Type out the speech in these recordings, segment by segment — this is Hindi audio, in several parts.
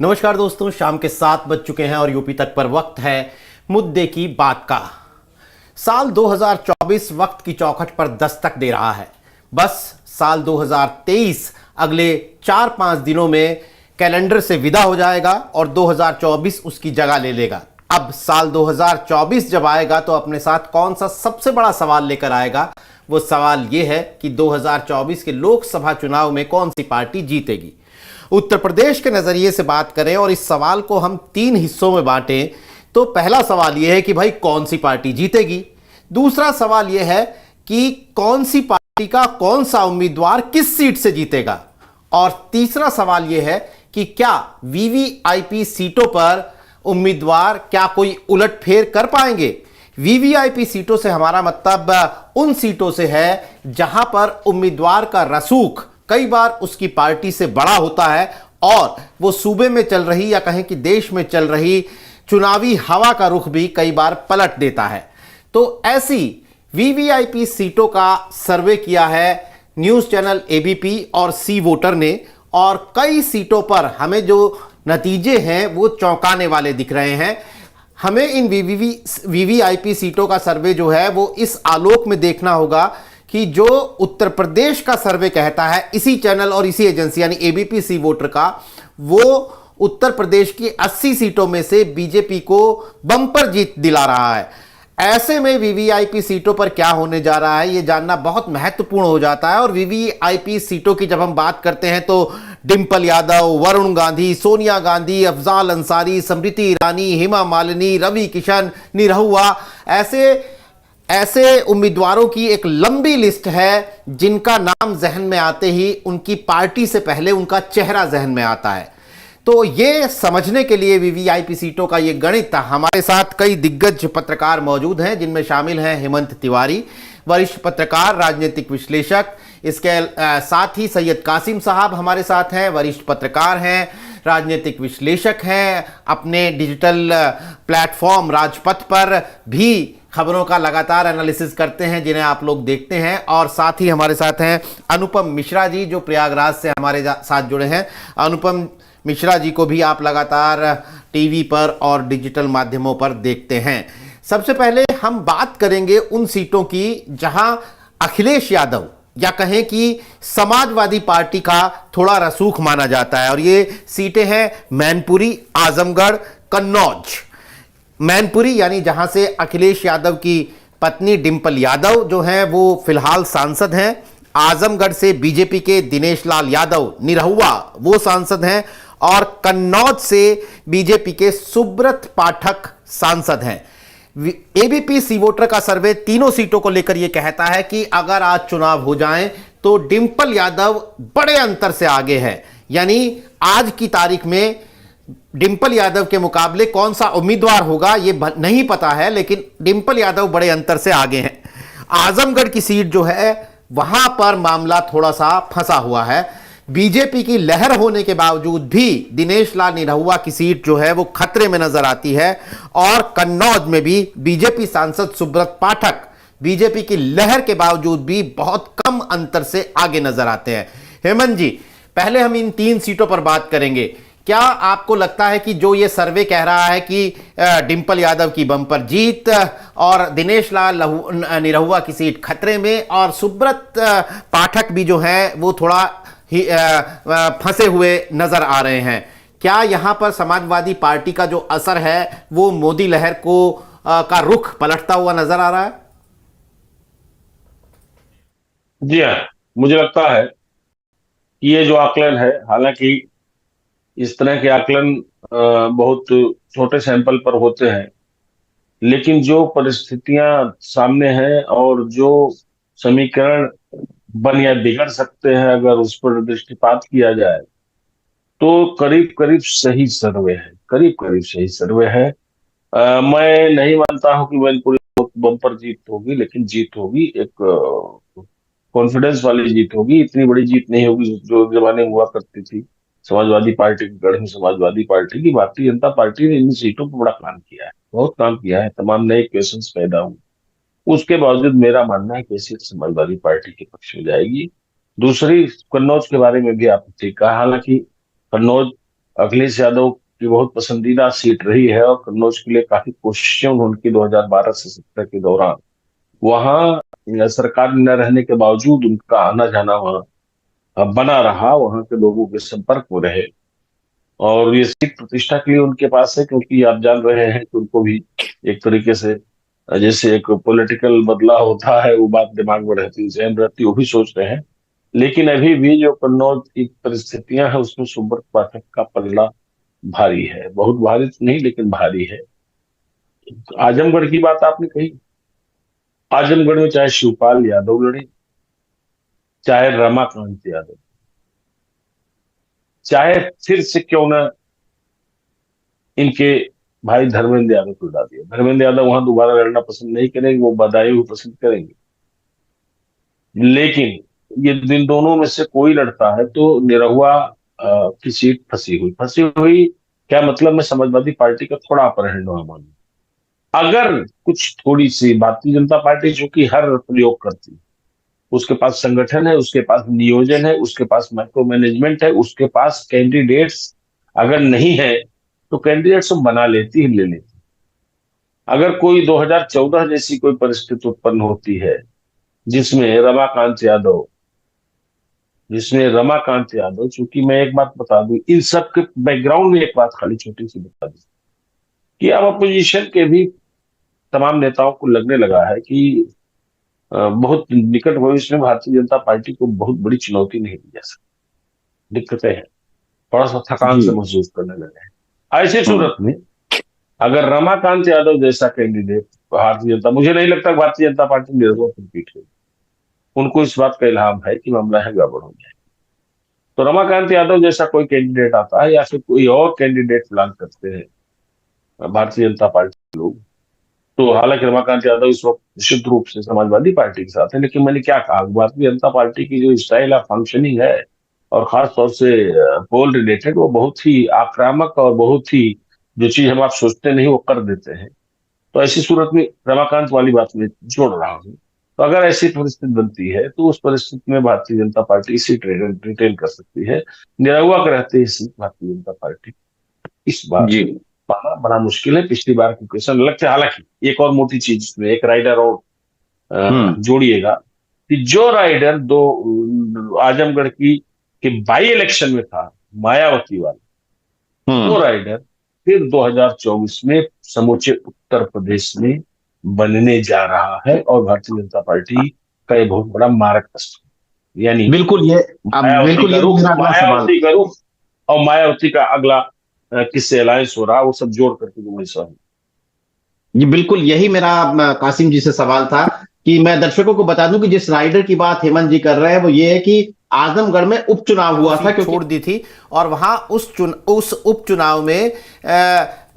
नमस्कार दोस्तों, शाम के 7 बज चुके हैं और यूपी तक पर वक्त है मुद्दे की बात का। साल 2024 वक्त की चौखट पर दस्तक दे रहा है। बस साल 2023 अगले 4-5 दिनों में कैलेंडर से विदा हो जाएगा और 2024 उसकी जगह ले लेगा। अब साल 2024 जब आएगा तो अपने साथ कौन सा सबसे बड़ा सवाल लेकर आएगा? वो सवाल ये है कि 2024 के लोकसभा चुनाव में कौन सी पार्टी जीतेगी। उत्तर प्रदेश के नजरिए से बात करें और इस सवाल को हम 3 हिस्सों में बांटें तो पहला सवाल यह है कि भाई कौन सी पार्टी जीतेगी। दूसरा सवाल यह है कि कौन सी पार्टी का कौन सा उम्मीदवार किस सीट से जीतेगा। और तीसरा सवाल यह है कि क्या वीवीआईपी सीटों पर उम्मीदवार क्या कोई उलटफेर कर पाएंगे। वीवीआईपी सीटों से हमारा मतलब उन सीटों से है जहां पर उम्मीदवार का रसूख कई बार उसकी पार्टी से बड़ा होता है और वो सूबे में चल रही या कहें कि देश में चल रही चुनावी हवा का रुख भी कई बार पलट देता है। तो ऐसी वीवीआईपी सीटों का सर्वे किया है न्यूज़ चैनल एबीपी और सी वोटर ने, और कई सीटों पर हमें जो नतीजे हैं वो चौंकाने वाले दिख रहे हैं। हमें इन वीवीआईपी सीटों का सर्वे जो है वो इस आलोक में देखना होगा कि जो उत्तर प्रदेश का सर्वे कहता है, इसी चैनल और इसी एजेंसी यानी एबीपी सी वोटर का, वो उत्तर प्रदेश की 80 सीटों में से बीजेपी को बम्पर जीत दिला रहा है। ऐसे में वीवीआईपी सीटों पर क्या होने जा रहा है ये जानना बहुत महत्वपूर्ण हो जाता है। और वीवीआईपी सीटों की जब हम बात करते हैं तो डिंपल यादव, वरुण गांधी, सोनिया गांधी, अफजाल अंसारी, स्मृति ईरानी, हेमा मालिनी, रवि किशन, निरहुआ, ऐसे उम्मीदवारों की एक लंबी लिस्ट है जिनका नाम जहन में आते ही उनकी पार्टी से पहले उनका चेहरा जहन में आता है। तो ये समझने के लिए वीवीआईपी सीटों का ये गणित, हमारे साथ कई दिग्गज पत्रकार मौजूद हैं जिनमें शामिल हैं हेमंत तिवारी, वरिष्ठ पत्रकार, राजनीतिक विश्लेषक। इसके साथ ही सैयद कासिम साहब हमारे साथ हैं, वरिष्ठ पत्रकार हैं, राजनीतिक विश्लेषक हैं, अपने डिजिटल प्लेटफॉर्म राजपथ पर भी खबरों का लगातार एनालिसिस करते हैं जिन्हें आप लोग देखते हैं। और साथ ही हमारे साथ हैं अनुपम मिश्रा जी जो प्रयागराज से हमारे साथ जुड़े हैं। अनुपम मिश्रा जी को भी आप लगातार टीवी पर और डिजिटल माध्यमों पर देखते हैं। सबसे पहले हम बात करेंगे उन सीटों की जहां अखिलेश यादव या कहें कि समाजवादी पार्टी का थोड़ा रसूख माना जाता है, और ये सीटें हैं मैनपुरी, आजमगढ़, कन्नौज। मैनपुरी यानी जहां से अखिलेश यादव की पत्नी डिंपल यादव जो हैं वो फिलहाल सांसद हैं। आजमगढ़ से बीजेपी के दिनेश लाल यादव निरहुआ वो सांसद हैं, और कन्नौज से बीजेपी के सुब्रत पाठक सांसद हैं। एबीपी सी वोटर का सर्वे तीनों सीटों को लेकर यह कहता है कि अगर आज चुनाव हो जाएं तो डिंपल यादव बड़े अंतर से आगे है। यानी आज की तारीख में डिंपल यादव के मुकाबले कौन सा उम्मीदवार होगा ये नहीं पता है, लेकिन डिंपल यादव बड़े अंतर से आगे हैं। आजमगढ़ की सीट जो है वहां पर मामला थोड़ा सा फंसा हुआ है। बीजेपी की लहर होने के बावजूद भी दिनेश लाल निरहुआ की सीट जो है वो खतरे में नजर आती है, और कन्नौज में भी बीजेपी सांसद सुब्रत पाठक बीजेपी की लहर के बावजूद भी बहुत कम अंतर से आगे नजर आते हैं। हेमंत जी, पहले हम इन 3 सीटों पर बात करेंगे। क्या आपको लगता है कि जो ये सर्वे कह रहा है कि डिंपल यादव की बम्पर जीत और दिनेश लाल निरहुआ की सीट खतरे में और सुब्रत पाठक भी जो है वो थोड़ा ही फंसे हुए नजर आ रहे हैं, क्या यहां पर समाजवादी पार्टी का जो असर है वो मोदी लहर को का रुख पलटता हुआ नजर आ रहा है? जी हाँ, मुझे लगता है कि ये जो आकलन है, हालांकि इस तरह के आकलन बहुत छोटे सैंपल पर होते हैं, लेकिन जो परिस्थितियां सामने हैं और जो समीकरण बन या बिगड़ सकते हैं अगर उस पर दृष्टिपात किया जाए तो करीब करीब सही सर्वे है, करीब करीब सही सर्वे है। मैं नहीं मानता हूं कि मैनपुरी बम्पर जीत होगी, लेकिन जीत होगी, एक कॉन्फिडेंस वाली जीत होगी। इतनी बड़ी जीत नहीं होगी जो जमाने में हुआ करती थी समाजवादी पार्टी की गढ़ में। समाजवादी पार्टी की, भारतीय जनता पार्टी ने इन सीटों पर बड़ा काम किया है, बहुत काम किया है, तमाम नए क्वेश्चंस पैदा हुए। उसके बावजूद मेरा मानना है कि सीट समाजवादी पार्टी के पक्ष में जाएगी। दूसरी, कन्नौज के बारे में भी आपने ठीक कहा। हालांकि कन्नौज अखिलेश यादव की बहुत पसंदीदा सीट रही है और कन्नौज के लिए काफी कोशिशें उन्होंने की 2012 से 17 के दौरान। वहां सरकार न रहने के बावजूद उनका आना जाना वहां बना रहा, वहां के लोगों के संपर्क में रहे। और ये सीट प्रतिष्ठा के लिए उनके पास है, क्योंकि आप जान रहे हैं कि उनको भी एक तरीके से जैसे एक पॉलिटिकल बदलाव होता है, वो बात दिमाग में रहती है, जहन रहती है, वो भी सोच रहे हैं। लेकिन अभी भी जो कन्नौज की परिस्थितियां हैं उसमें सुब्रत पाठक का पलड़ा भारी है, बहुत भारी तो नहीं लेकिन भारी है। आजमगढ़ की बात आपने कही, आजमगढ़ में चाहे शिवपाल यादव लड़े, चाहे रमाकांत यादव, चाहे फिर से क्यों ना इनके भाई धर्मेंद्र यादव को लड़ा दिया, धर्मेंद्र यादव वहां दोबारा लड़ना पसंद नहीं करेंगे, वो बदायूं पसंद करेंगे। लेकिन ये इन दोनों में से कोई लड़ता है तो निरहुआ की सीट फंसी हुई क्या मतलब, मैं समाजवादी पार्टी का थोड़ा अपर हैंड मानू। अगर कुछ थोड़ी सी भारतीय जनता पार्टी जो कि हर प्रयोग करती है, उसके पास संगठन है, उसके पास नियोजन है, उसके पास माइक्रो मैनेजमेंट है, उसके पास कैंडिडेट्स अगर नहीं है तो कैंडिडेट्स वो बना लेती है, ले लेती। अगर कोई 2014 जैसी कोई परिस्थिति उत्पन्न होती है जिसमें रमाकांत यादव चूंकि मैं एक बात बता दूं, इन सब के बैकग्राउंड में एक बात खाली छोटी सी बता दी कि अब अपोजिशन के भी तमाम नेताओं को लगने लगा है कि बहुत निकट भविष्य में भारतीय जनता पार्टी को बहुत बड़ी चुनौती नहीं दी जा सकती, दिक्कतें हैं, थोड़ा सा थकान जी। से महसूस करने लगे हैं। ऐसी सूरत में अगर रमाकांत यादव जैसा कैंडिडेट भारतीय जनता, मुझे नहीं लगता भारतीय जनता पार्टी निर्भर कम्पीट करेगी, उनको इस बात का इल्हाम है कि मामला है गड़बड़ हो जाए। तो रमाकांत यादव जैसा कोई कैंडिडेट आता है या फिर कोई और कैंडिडेट प्लान करते हैं भारतीय जनता पार्टी के लोग, तो हालांकि रमाकांत यादव इस वक्त निश्चित रूप से समाजवादी पार्टी के साथ है, लेकिन मैंने क्या कहा, भारतीय जनता पार्टी की जो स्टाइल ऑफ फंक्शनिंग है और खास तौर से पोल रिलेटेड, वो बहुत ही आक्रामक और बहुत ही, जो चीज हम आप सोचते नहीं वो कर देते हैं। तो ऐसी सूरत में रमाकांत वाली बात में जोड़ रहा हूँ। तो अगर ऐसी परिस्थिति बनती है तो उस परिस्थिति में Bharatiya Janata party seat retain कर सकती है। निरहुआ के रहते ही सीट भारतीय जनता पार्टी इस बार जी। पाना बड़ा मुश्किल है, पिछली बार की क्वेश्चन अलग थे। हालांकि एक और मोटी चीज इसमें, एक राइडर और जोड़िएगा कि जो राइडर दो आजमगढ़ की के बाई इलेक्शन में था, मायावती वाला, वो राइडर फिर 2024 में समूचे उत्तर प्रदेश में बनने जा रहा है और भारतीय जनता पार्टी का ये बहुत बड़ा मारक अस्त्र, यानी बिल्कुल ये मायावती का रुख और मायावती का अगला किससे अलायंस हो रहा, वो सब जोड़ करके जो मैं समझ। जी बिल्कुल, यही मेरा कासिम जी से सवाल था कि मैं दर्शकों को बता दूं कि जिस राइडर की बात हेमंत जी कर रहे हैं वो ये है कि आजमगढ़ में उपचुनाव हुआ था, क्योंकि छोड़ दी थी और वहां उस उपचुनाव में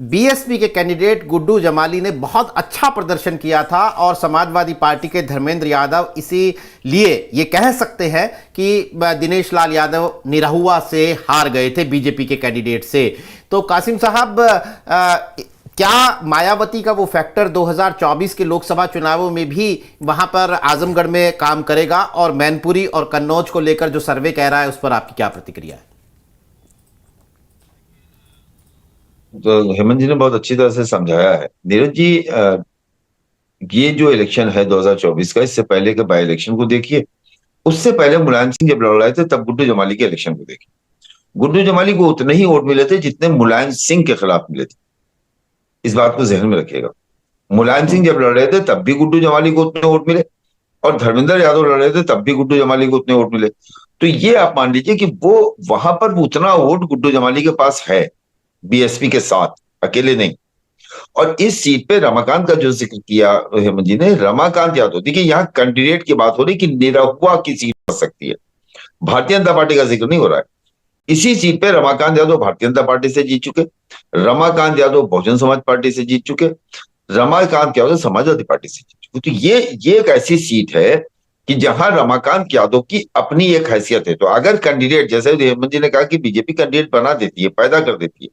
बीएसपी के कैंडिडेट गुड्डू जमाली ने बहुत अच्छा प्रदर्शन किया था और समाजवादी पार्टी के धर्मेंद्र यादव इसीलिए ये कह सकते हैं कि दिनेश लाल यादव निरहुआ से हार गए थे बीजेपी के कैंडिडेट से। तो कासिम साहब, क्या मायावती का वो फैक्टर 2024 के लोकसभा चुनावों में भी वहां पर आजमगढ़ में काम करेगा, और मैनपुरी और कन्नौज को लेकर जो सर्वे कह रहा है उस पर आपकी क्या प्रतिक्रिया है? तो हेमंत जी ने बहुत अच्छी तरह से समझाया है। नीरज जी, ये जो इलेक्शन है 2024 का, इससे पहले के बाई इलेक्शन को देखिए, उससे पहले मुलायम सिंह जब लड़ रहे थे तब गुड्डू जमाली के इलेक्शन को देखिए। गुड्डू जमाली को उतने ही वोट मिले थे जितने मुलायम सिंह के खिलाफ मिले थे, इस बात को जहन में रखिएगा। मुलायम सिंह जब लड़ रहे थे तब भी गुड्डू जमाली को उतने वोट मिले और धर्मेंद्र यादव लड़ रहे थे तब भी गुड्डू जमाली को उतने वोट मिले। तो ये आप मान लीजिए कि वो वहां पर उतना वोट गुड्डू जमाली के पास है, बीएसपी के साथ, अकेले नहीं। और इस सीट पे रमाकांत का जो जिक्र किया हेमंत जी ने, रमाकांत यादव, देखिए यहाँ कैंडिडेट की बात हो रही कि निरहुआ की सीट बच सकती है, भारतीय जनता पार्टी का जिक्र नहीं हो रहा है। इसी सीट पे रमाकांत यादव भारतीय जनता पार्टी से जीत चुके, रमाकांत यादव बहुजन समाज पार्टी से जीत चुके, रमाकांत यादव समाजवादी पार्टी से जीत चुके। तो ये एक ऐसी सीट है कि जहां रमाकांत यादव की अपनी एक हैसियत है। तो अगर कैंडिडेट, जैसे हेमंत जी ने कहा कि बीजेपी कैंडिडेट बना देती है, पैदा कर देती है,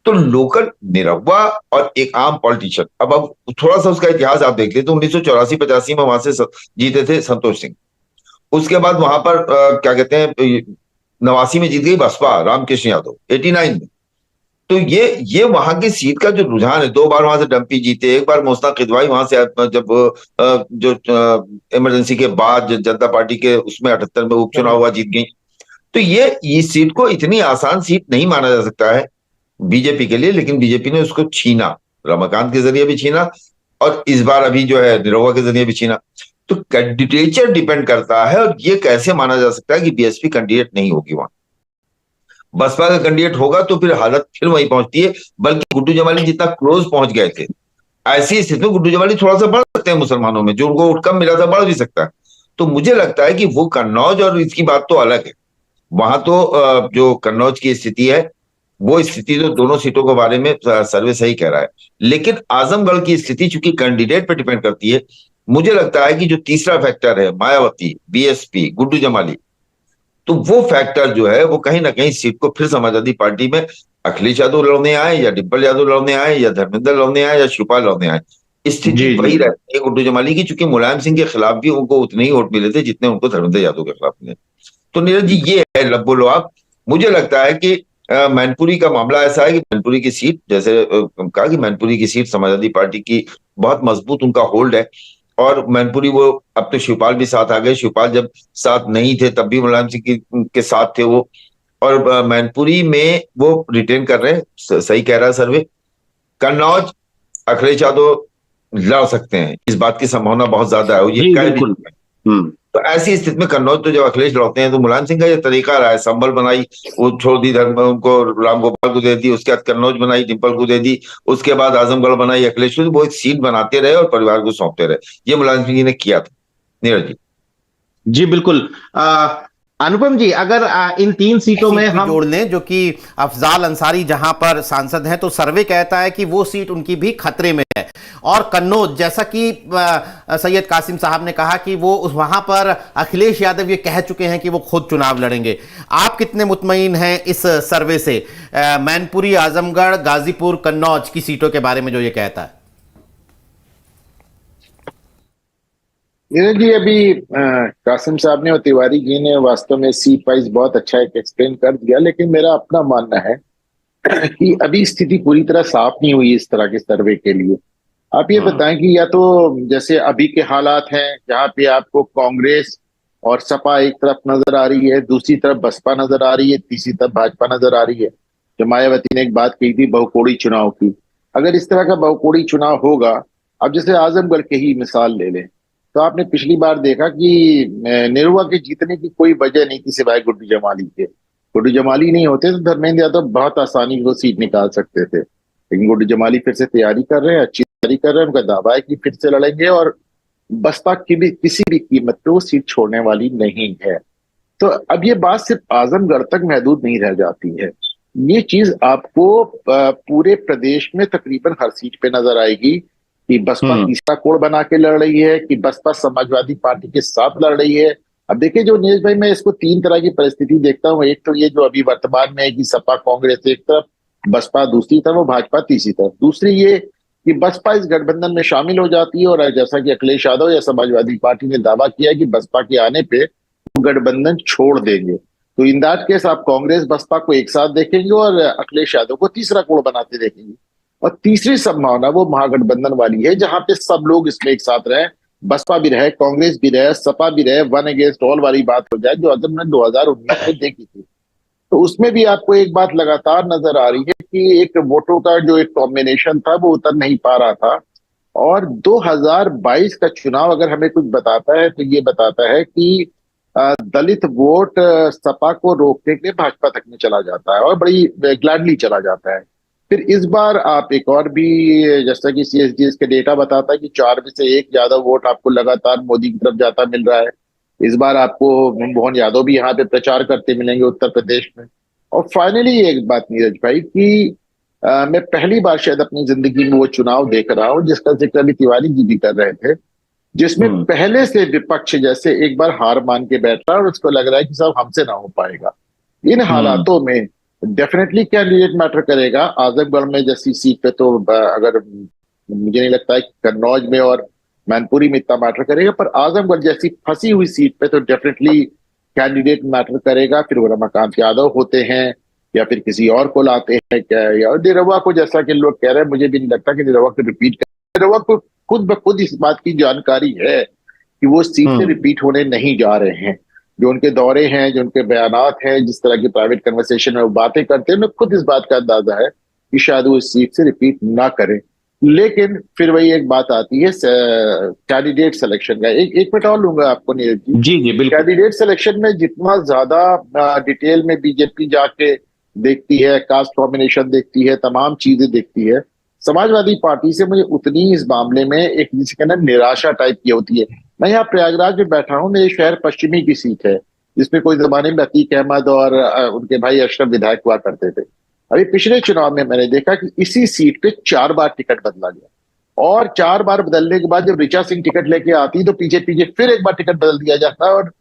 तो लोकल निरहुआ और एक आम पॉलिटिशियन, अब थोड़ा सा उसका इतिहास आप देख लेते तो 1984-85 में वहां से जीते थे संतोष सिंह। उसके बाद वहां पर क्या कहते हैं, 89 में जीत गई बसपा, रामकृष्ण यादव, 89 में तो ये वहां की सीट का जो रुझान है, 2 बार वहां से डम्पी जीते, एक बार मोस्ता किदवाई वहां से जब जो इमरजेंसी के बाद जो जनता पार्टी के उसमें 78 में उपचुनाव हुआ, जीत गई। तो ये इस सीट को इतनी आसान सीट नहीं माना जा सकता है बीजेपी के लिए, लेकिन बीजेपी ने उसको छीना, रमाकांत के जरिए भी छीना और इस बार अभी जो है निरहुआ के जरिए भी छीना। तो कैंडिडेचर डिपेंड करता है, और ये कैसे माना जा सकता है कि बीएसपी कैंडिडेट नहीं होगी वहां, बसपा का कैंडिडेट होगा तो फिर हालत फिर वहीं पहुंचती है। बल्कि गुड्डू जमाली जितना क्लोज पहुंच गए थे, ऐसी स्थिति में गुड्डू जमाली थोड़ा सा बढ़ सकते हैं मुसलमानों में, जो उनको वोट कम मिला था बढ़ भी सकता है। तो मुझे लगता है कि वो कन्नौज और इसकी बात तो अलग है, वहां तो जो कन्नौज की स्थिति है वो स्थिति तो दोनों सीटों के बारे में सर्वे सही कह रहा है, लेकिन आजमगढ़ की स्थिति चूंकि कैंडिडेट पर डिपेंड करती है, मुझे लगता है कि जो तीसरा फैक्टर है मायावती, बीएसपी, गुड्डू जमाली, तो वो फैक्टर जो है वो कहीं ना कहीं सीट को फिर समाजवादी पार्टी में अखिलेश यादव लड़ने आए या डिम्पल यादव लड़ने आए या धर्मेंद्र लड़ने आए या शिवपाल लड़ने आए, स्थिति जी वही जी रहती है गुड्डू जमाली की, चूंकि मुलायम सिंह के खिलाफ भी उनको उतने ही वोट मिले थे जितने उनको धर्मेंद्र यादव के खिलाफ मिले। तो नीरज जी ये है, लब बोलो आप। मुझे लगता है कि मैनपुरी का मामला ऐसा है कि मैनपुरी की सीट, जैसे कहा कि मैनपुरी की सीट समाजवादी पार्टी की बहुत मजबूत उनका होल्ड है, और मैनपुरी वो अब तो शिवपाल भी साथ आ गए, शिवपाल जब साथ नहीं थे तब भी मुलायम सिंह के साथ थे वो, और मैनपुरी में वो रिटेन कर रहे हैं, सही कह रहा है सर्वे। कन्नौज अखिलेश यादव लड़ सकते हैं, इस बात की संभावना बहुत ज्यादा है, ये जी कह भी बिल्कुल। चुके हैं। तो ऐसी स्थिति में कन्नौज तो जब अखिलेश लड़ते हैं तो मुलायम सिंह का ये तरीका रहा है, संभल बनाई, वो छोड़ दी धर्म उनको, राम गोपाल को दे दी, उसके बाद कन्नौज बनाई, डिम्पल को दे दी, उसके बाद आजमगढ़ बनाई अखिलेश को, वो एक सीट बनाते रहे और परिवार को सौंपते रहे। ये मुलायम सिंह जी ने किया था। नीरज जी। जी बिल्कुल। अनुपम जी, अगर इन 3 सीटों में सीट भी हम जोड़ लें जो कि अफजाल अंसारी जहां पर सांसद हैं, तो सर्वे कहता है कि वो सीट उनकी भी खतरे में है। और कन्नौज, जैसा कि सैयद कासिम साहब ने कहा कि वो वहां पर अखिलेश यादव ये कह चुके हैं कि वो खुद चुनाव लड़ेंगे। आप कितने मुतमईन हैं इस सर्वे से, मैनपुरी, आजमगढ़, गाजीपुर, कन्नौज की सीटों के बारे में जो ये कहता है? नीरज जी, अभी कासिम साहब ने और तिवारी जी ने वास्तव में सीट वाइज बहुत अच्छा एक एक्सप्लेन कर दिया, लेकिन मेरा अपना मानना है कि अभी स्थिति पूरी तरह साफ नहीं हुई इस तरह के सर्वे के लिए। आप ये बताएं कि या तो जैसे अभी के हालात हैं जहां पे आपको कांग्रेस और सपा एक तरफ नजर आ रही है, दूसरी तरफ बसपा नजर आ रही है, तीसरी तरफ भाजपा नजर आ रही है। जो मायावती ने एक बात कही थी बहुकोड़ी चुनाव की, अगर इस तरह का बहुकोड़ी चुनाव होगा, अब जैसे आजमगढ़ के ही मिसाल ले लें, तो आपने पिछली बार देखा कि निरहुआ के जीतने की कोई वजह नहीं थी सिवाय गुड्डू जमाली के। गुड्डू जमाली नहीं होते तो धर्मेंद्र यादव बहुत आसानी से सीट निकाल सकते थे, लेकिन गुड्डू जमाली फिर से तैयारी कर रहे हैं, अच्छी तैयारी कर रहे हैं, उनका दावा है कि फिर से लड़ेंगे और बसपा की भी किसी भी कीमत पे वो सीट छोड़ने वाली नहीं है। तो अब ये बात सिर्फ आजमगढ़ तक महदूद नहीं रह जाती है, ये चीज आपको पूरे प्रदेश में तकरीबन हर सीट पे नजर आएगी कि बसपा तीसरा कोण बना के लड़ रही है, कि बसपा समाजवादी पार्टी के साथ लड़ रही है। अब देखिए जो नीरज भाई, मैं इसको 3 तरह की परिस्थिति देखता हूँ। एक तो ये जो अभी वर्तमान में है कि सपा कांग्रेस एक तरफ, बसपा दूसरी तरफ और भाजपा तीसरी तरफ। दूसरी ये कि बसपा इस गठबंधन में शामिल हो जाती है, और जैसा कि अखिलेश यादव या समाजवादी पार्टी ने दावा किया है कि बसपा के आने पे वो गठबंधन छोड़ देंगे। तो इन दैट केस आप कांग्रेस बसपा को एक साथ देखेंगे और अखिलेश यादव को तीसरा कोण बनाते देखेंगे। और तीसरी संभावना वो महागठबंधन वाली है जहां पे सब लोग इसमें एक साथ रहे, बसपा भी रहे, कांग्रेस भी रहे, सपा भी रहे, वन अगेंस्ट ऑल वाली बात हो जाए जो हमने 2019 में देखी थी। तो उसमें भी आपको एक बात लगातार नजर आ रही है कि एक वोटों का जो एक कॉम्बिनेशन था वो उतर नहीं पा रहा था। और 2022 का चुनाव अगर हमें कुछ बताता है तो ये बताता है कि दलित वोट सपा को रोकने के लिए भाजपा तक में चला जाता है और बड़ी ग्लैडली चला जाता है। फिर इस बार आप एक और भी, जैसा कि सीएसडीएस के डेटा बताता है कि 4 में से 1 ज्यादा वोट आपको लगातार मोदी की तरफ जाता मिल रहा है। इस बार आपको मोहन यादव भी यहाँ पे प्रचार करते मिलेंगे उत्तर प्रदेश में। और फाइनली एक बात नीरज भाई कि मैं पहली बार शायद अपनी जिंदगी में वो चुनाव देख रहा हूँ जिसका जिक्र अभी तिवारी जी भी कर रहे थे, जिसमें पहले से विपक्ष जैसे एक बार हार मान के बैठ रहा है और उसको लग रहा है कि साहब हमसे ना हो पाएगा। इन हालातों में डेफिनेटली कैंडिडेट मैटर करेगा। आजमगढ़ में जैसी सीट पे तो अगर मुझे नहीं लगता है कि कन्नौज में और मैनपुरी में इतना मैटर करेगा, पर आजमगढ़ जैसी फंसी हुई सीट पे तो डेफिनेटली कैंडिडेट मैटर करेगा। फिर वो रमाकांत यादव होते हैं या फिर किसी और को लाते हैं क्या, या निरहुआ को, जैसा कि लोग कह रहे हैं, मुझे भी नहीं लगता कि निरहुआ को रिपीट कर, निरहुआ को खुद ब खुद इस बात की जानकारी है कि वो सीट से रिपीट होने नहीं जा रहे हैं। जो उनके दौरे हैं, जो उनके बयानात हैं, जिस तरह की प्राइवेट कन्वर्सेशन में वो बातें करते हैं, उन्हें खुद इस बात का अंदाजा है कि शायद वो इस सीट से रिपीट ना करें। लेकिन फिर वही एक बात आती है कैंडिडेट सिलेक्शन का। एक मिनट और लूंगा आपको नीरज जी। जी जी बिल्कुल। कैंडिडेट सिलेक्शन में जितना ज्यादा डिटेल में बीजेपी जाके देखती है, कास्ट कॉम्बिनेशन देखती है, तमाम चीजें देखती है, समाजवादी पार्टी से मुझे उतनी इस मामले में एक जिसे कहना निराशा टाइप की होती है। मैं यहाँ प्रयागराज में बैठा हूँ, मेरे शहर पश्चिमी की सीट है, जिसमें कोई जमाने में अतीक अहमद और उनके भाई अशरफ विधायक हुआ करते थे। अभी पिछले चुनाव में मैंने देखा कि इसी सीट पे 4 बार टिकट बदला गया, और 4 बार बदलने के बाद जब ऋचा सिंह टिकट लेके आती तो पीछे पीछे फिर एक बार टिकट बदल दिया जाता है। और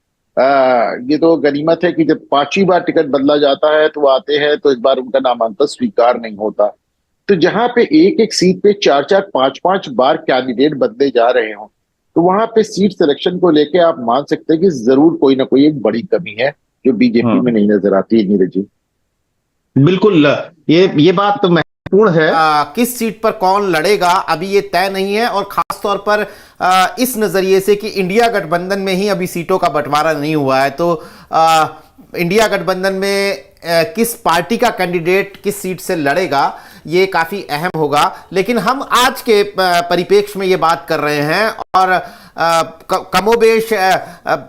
ये तो गनीमत है कि जब 5वीं बार टिकट बदला जाता है तो वो आते हैं तो इस बार उनका नामांकन स्वीकार नहीं होता। तो जहां पे एक एक सीट पे 4-4, 5-5 बार कैंडिडेट बदले जा रहे हों, तो वहां पे सीट सिलेक्शन को लेके आप मान सकते हैं कि जरूर कोई ना कोई एक बड़ी कमी है जो बीजेपी में नहीं नजर आती है। नीरज जी बिल्कुल, ये बात तो महत्वपूर्ण है। किस सीट पर कौन लड़ेगा अभी ये तय नहीं है, और खास तौर पर इस नजरिए से कि इंडिया गठबंधन में ही अभी सीटों का बंटवारा नहीं हुआ है, तो इंडिया गठबंधन में किस पार्टी का कैंडिडेट किस सीट से लड़ेगा ये काफी अहम होगा। लेकिन हम आज के परिप्रेक्ष्य में ये बात कर रहे हैं, और कमोबेश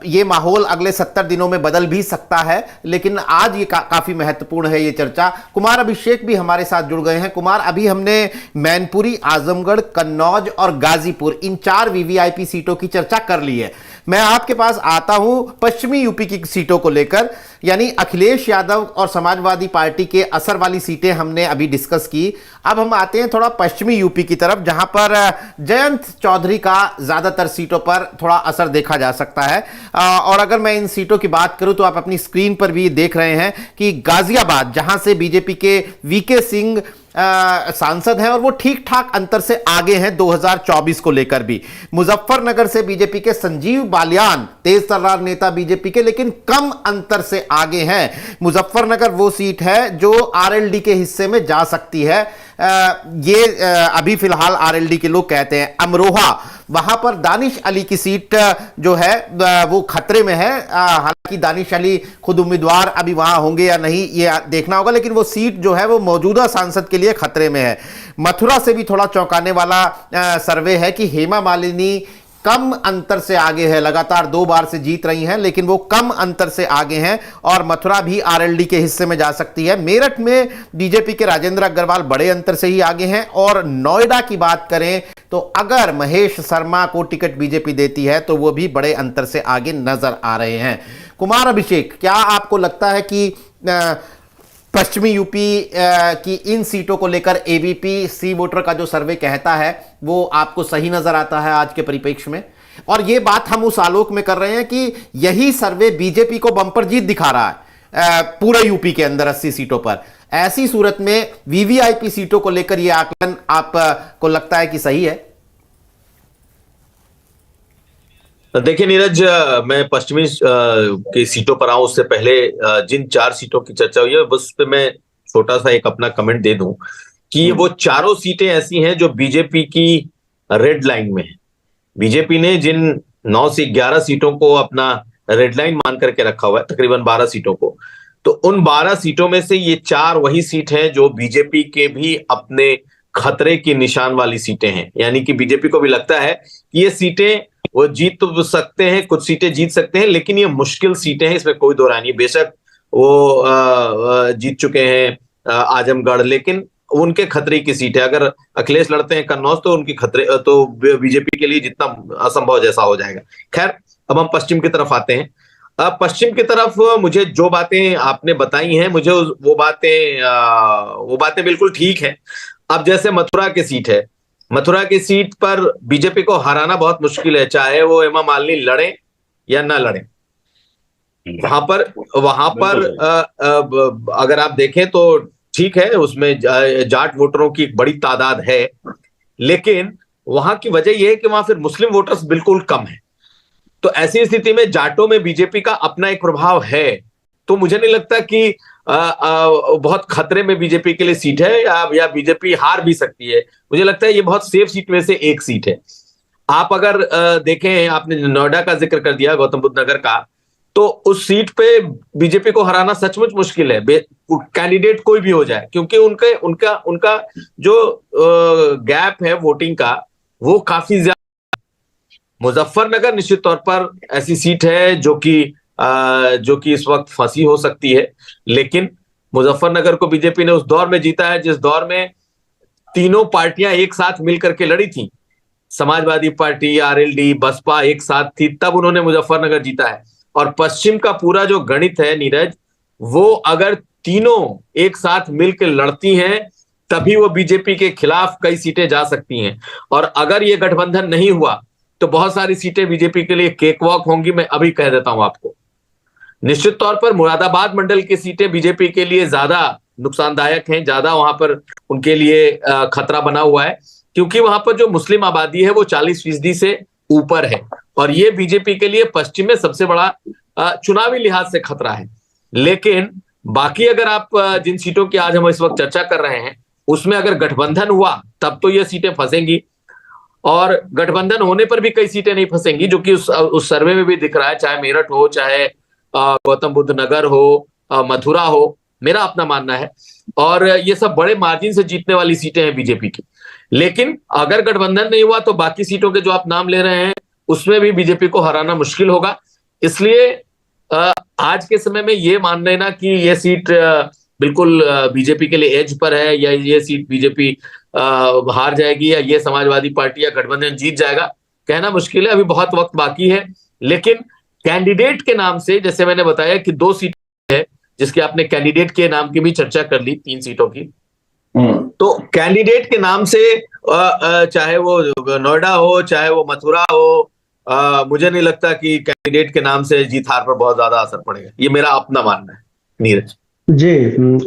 ये माहौल अगले 70 दिनों में बदल भी सकता है, लेकिन आज ये काफी महत्वपूर्ण है ये चर्चा। कुमार अभिषेक भी हमारे साथ जुड़ गए हैं। कुमार, अभी हमने मैनपुरी, आजमगढ़, कन्नौज और गाजीपुर, इन 4 वीवीआईपी सीटों की चर्चा कर ली है। मैं आपके पास आता हूं पश्चिमी यूपी की सीटों को लेकर, यानी अखिलेश यादव और समाजवादी पार्टी के असर वाली सीटें हमने अभी डिस्कस की। अब हम आते हैं थोड़ा पश्चिमी यूपी की तरफ, जहां पर जयंत चौधरी का ज्यादातर सीटों पर थोड़ा असर देखा जा सकता है। और अगर मैं इन सीटों की बात करूं तो आप अपनी स्क्रीन पर भी देख रहे हैं कि गाजियाबाद, जहां से बीजेपी के वीके सिंह सांसद हैं और वो ठीक ठाक अंतर से आगे हैं 2024 को लेकर भी। मुजफ्फरनगर से बीजेपी के संजीव बालियान तेज तर्रार नेता बीजेपी के, लेकिन कम अंतर से आगे हैं। मुजफ्फरनगर वो सीट है जो आरएलडी के हिस्से में जा सकती है, ये अभी फिलहाल आरएलडी के लोग कहते हैं। अमरोहा, वहां पर दानिश अली की सीट जो है वो खतरे में है। हालांकि दानिश अली खुद उम्मीदवार अभी वहां होंगे या नहीं ये देखना होगा, लेकिन वो सीट जो है वो मौजूदा सांसद के लिए खतरे में है। मथुरा से भी थोड़ा चौंकाने वाला सर्वे है कि हेमा मालिनी कम अंतर से आगे है, लगातार 2 बार से जीत रही हैं, लेकिन वो कम अंतर से आगे हैं, और मथुरा भी आरएलडी के हिस्से में जा सकती है। मेरठ में बीजेपी के राजेंद्र अग्रवाल बड़े अंतर से ही आगे हैं, और नोएडा की बात करें तो अगर महेश शर्मा को टिकट बीजेपी देती है तो वो भी बड़े अंतर से आगे नजर आ रहे हैं। कुमार अभिषेक, क्या आपको लगता है कि पश्चिमी यूपी की इन सीटों को लेकर एबीपी सी वोटर का जो सर्वे कहता है वो आपको सही नजर आता है आज के परिप्रेक्ष्य में? और ये बात हम उस आलोक में कर रहे हैं कि यही सर्वे बीजेपी को बंपर जीत दिखा रहा है पूरे यूपी के अंदर 80 सीटों पर। ऐसी सूरत में वीवीआईपी सीटों को लेकर यह आकलन आपको लगता है कि सही है? देखिए नीरज, मैं पश्चिमी की सीटों पर आऊं उससे पहले जिन 4 सीटों की चर्चा हुई है उस पे मैं छोटा सा एक अपना कमेंट दे दूं कि वो चारों सीटें ऐसी हैं जो बीजेपी की रेड लाइन में है। बीजेपी ने जिन 9 से 11 सीटों को अपना रेड लाइन मान करके रखा हुआ है, तकरीबन 12 सीटों को, तो उन 12 सीटों में से ये 4 वही सीट हैं जो बीजेपी के भी अपने खतरे की निशान वाली सीटें हैं। यानी कि बीजेपी को भी लगता है कि ये सीटें वो जीत तो सकते हैं, कुछ सीटें जीत सकते हैं, लेकिन ये मुश्किल सीटें हैं, इसमें कोई दो राय नहीं। बेशक वो जीत चुके हैं आजमगढ़, लेकिन उनके खतरे की सीट है। अगर अखिलेश लड़ते हैं कन्नौज तो उनकी खतरे तो बीजेपी के लिए जितना असंभव जैसा हो जाएगा। खैर, अब हम पश्चिम की तरफ आते हैं। अब पश्चिम की तरफ मुझे जो बातें आपने बताई हैं, मुझे वो बातें बिल्कुल ठीक है। अब जैसे मथुरा की सीट है, मथुरा की सीट पर बीजेपी को हराना बहुत मुश्किल है, चाहे वो हेमा मालिनी लड़े या ना लड़े। वहां पर अगर आप देखें तो ठीक है, उसमें जाट वोटरों की एक बड़ी तादाद है, लेकिन वहां की वजह यह है कि वहां फिर मुस्लिम वोटर्स बिल्कुल कम है। तो ऐसी स्थिति में जाटों में बीजेपी का अपना एक प्रभाव है, तो मुझे नहीं लगता कि बहुत खतरे में बीजेपी के लिए सीट है, या बीजेपी हार भी सकती है। मुझे लगता है ये बहुत सेफ सीट में से एक सीट है। आप अगर देखें, आपने नोएडा का जिक्र कर दिया, गौतम बुद्ध नगर का, तो उस सीट पे बीजेपी को हराना सचमुच मुश्किल है, कैंडिडेट कोई भी हो जाए, क्योंकि उनका जो गैप है वोटिंग का वो काफी ज्यादा। मुजफ्फरनगर निश्चित तौर पर ऐसी सीट है जो कि इस वक्त फंसी हो सकती है, लेकिन मुजफ्फरनगर को बीजेपी ने उस दौर में जीता है जिस दौर में तीनों पार्टियां एक साथ मिलकर के लड़ी थी। समाजवादी पार्टी, आरएलडी, बसपा एक साथ थी, तब उन्होंने मुजफ्फरनगर जीता है। और पश्चिम का पूरा जो गणित है नीरज, वो अगर तीनों एक साथ मिलकर लड़ती हैं तभी वो बीजेपी के खिलाफ कई सीटें जा सकती हैं। और अगर ये गठबंधन नहीं हुआ तो बहुत सारी सीटें बीजेपी के लिए केक वॉक होंगी। मैं अभी कह देता हूं आपको, निश्चित तौर पर मुरादाबाद मंडल की सीटें बीजेपी के लिए ज्यादा नुकसानदायक हैं, ज्यादा वहां पर उनके लिए खतरा बना हुआ है, क्योंकि वहां पर जो मुस्लिम आबादी है वो 40% से ऊपर है, और ये बीजेपी के लिए पश्चिम में सबसे बड़ा चुनावी लिहाज से खतरा है। लेकिन बाकी अगर आप जिन सीटों की आज हम इस वक्त चर्चा कर रहे हैं उसमें अगर गठबंधन हुआ तब तो ये सीटें फंसेंगी, और गठबंधन होने पर भी कई सीटें नहीं फंसेंगी, जो कि उस सर्वे में भी दिख रहा है, चाहे मेरठ हो, चाहे गौतम बुद्ध नगर हो, मथुरा हो, मेरा अपना मानना है। और ये सब बड़े मार्जिन से जीतने वाली सीटें हैं बीजेपी की। लेकिन अगर गठबंधन नहीं हुआ तो बाकी सीटों के जो आप नाम ले रहे हैं उसमें भी बीजेपी को हराना मुश्किल होगा। इसलिए आज के समय में ये मान लेना कि ये सीट बिल्कुल बीजेपी के लिए एज पर है, या ये सीट बीजेपी हार जाएगी, या ये समाजवादी पार्टी या गठबंधन जीत जाएगा, कहना मुश्किल है। अभी बहुत वक्त बाकी है। लेकिन कैंडिडेट के नाम से, जैसे मैंने बताया कि 2 सीट है जिसके आपने कैंडिडेट के नाम की भी चर्चा कर ली, 3 सीटों की, तो कैंडिडेट के नाम से चाहे वो नोएडा हो, चाहे वो मथुरा हो, मुझे नहीं लगता कि कैंडिडेट के नाम से जीत हार पर बहुत ज्यादा असर पड़ेगा। ये मेरा अपना मानना है। नीरज जी,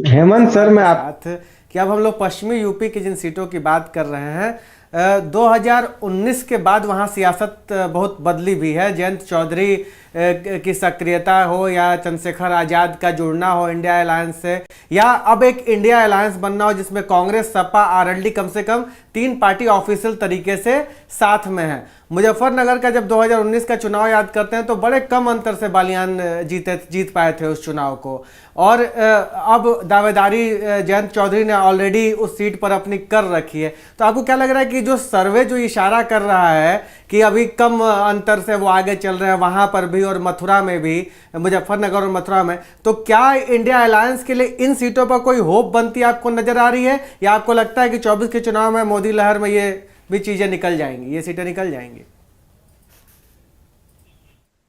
हेमंत सर, मैं आप कि अब हम लोग पश्चिमी यूपी की जिन सीटों की बात कर रहे हैं, 2019 के बाद वहाँ सियासत बहुत बदली भी है। जयंत चौधरी की सक्रियता हो, या चंद्रशेखर आज़ाद का जुड़ना हो इंडिया अलायंस से, या अब एक इंडिया अलायंस बनना हो जिसमें कांग्रेस, सपा, आरएलडी, कम से कम 3 पार्टी ऑफिशियल तरीके से साथ में है। मुजफ्फरनगर का जब 2019 का चुनाव याद करते हैं तो बड़े कम अंतर से बालियान जीत पाए थे उस चुनाव को, और अब दावेदारी जयंत चौधरी ने ऑलरेडी उस सीट पर अपनी कर रखी है। तो आपको क्या लग रहा है कि जो सर्वे जो इशारा कर रहा है कि अभी कम अंतर से वो आगे चल रहे हैं वहाँ पर भी, और मथुरा में भी, मुजफ्फरनगर और मथुरा में, तो क्या इंडिया अलायंस के लिए इन सीटों पर कोई होप बनती आपको नजर आ रही है, या आपको लगता है कि 24 के चुनाव में मोदी लहर में ये भी चीजें निकल जाएंगी, ये सीटें निकल जाएंगी?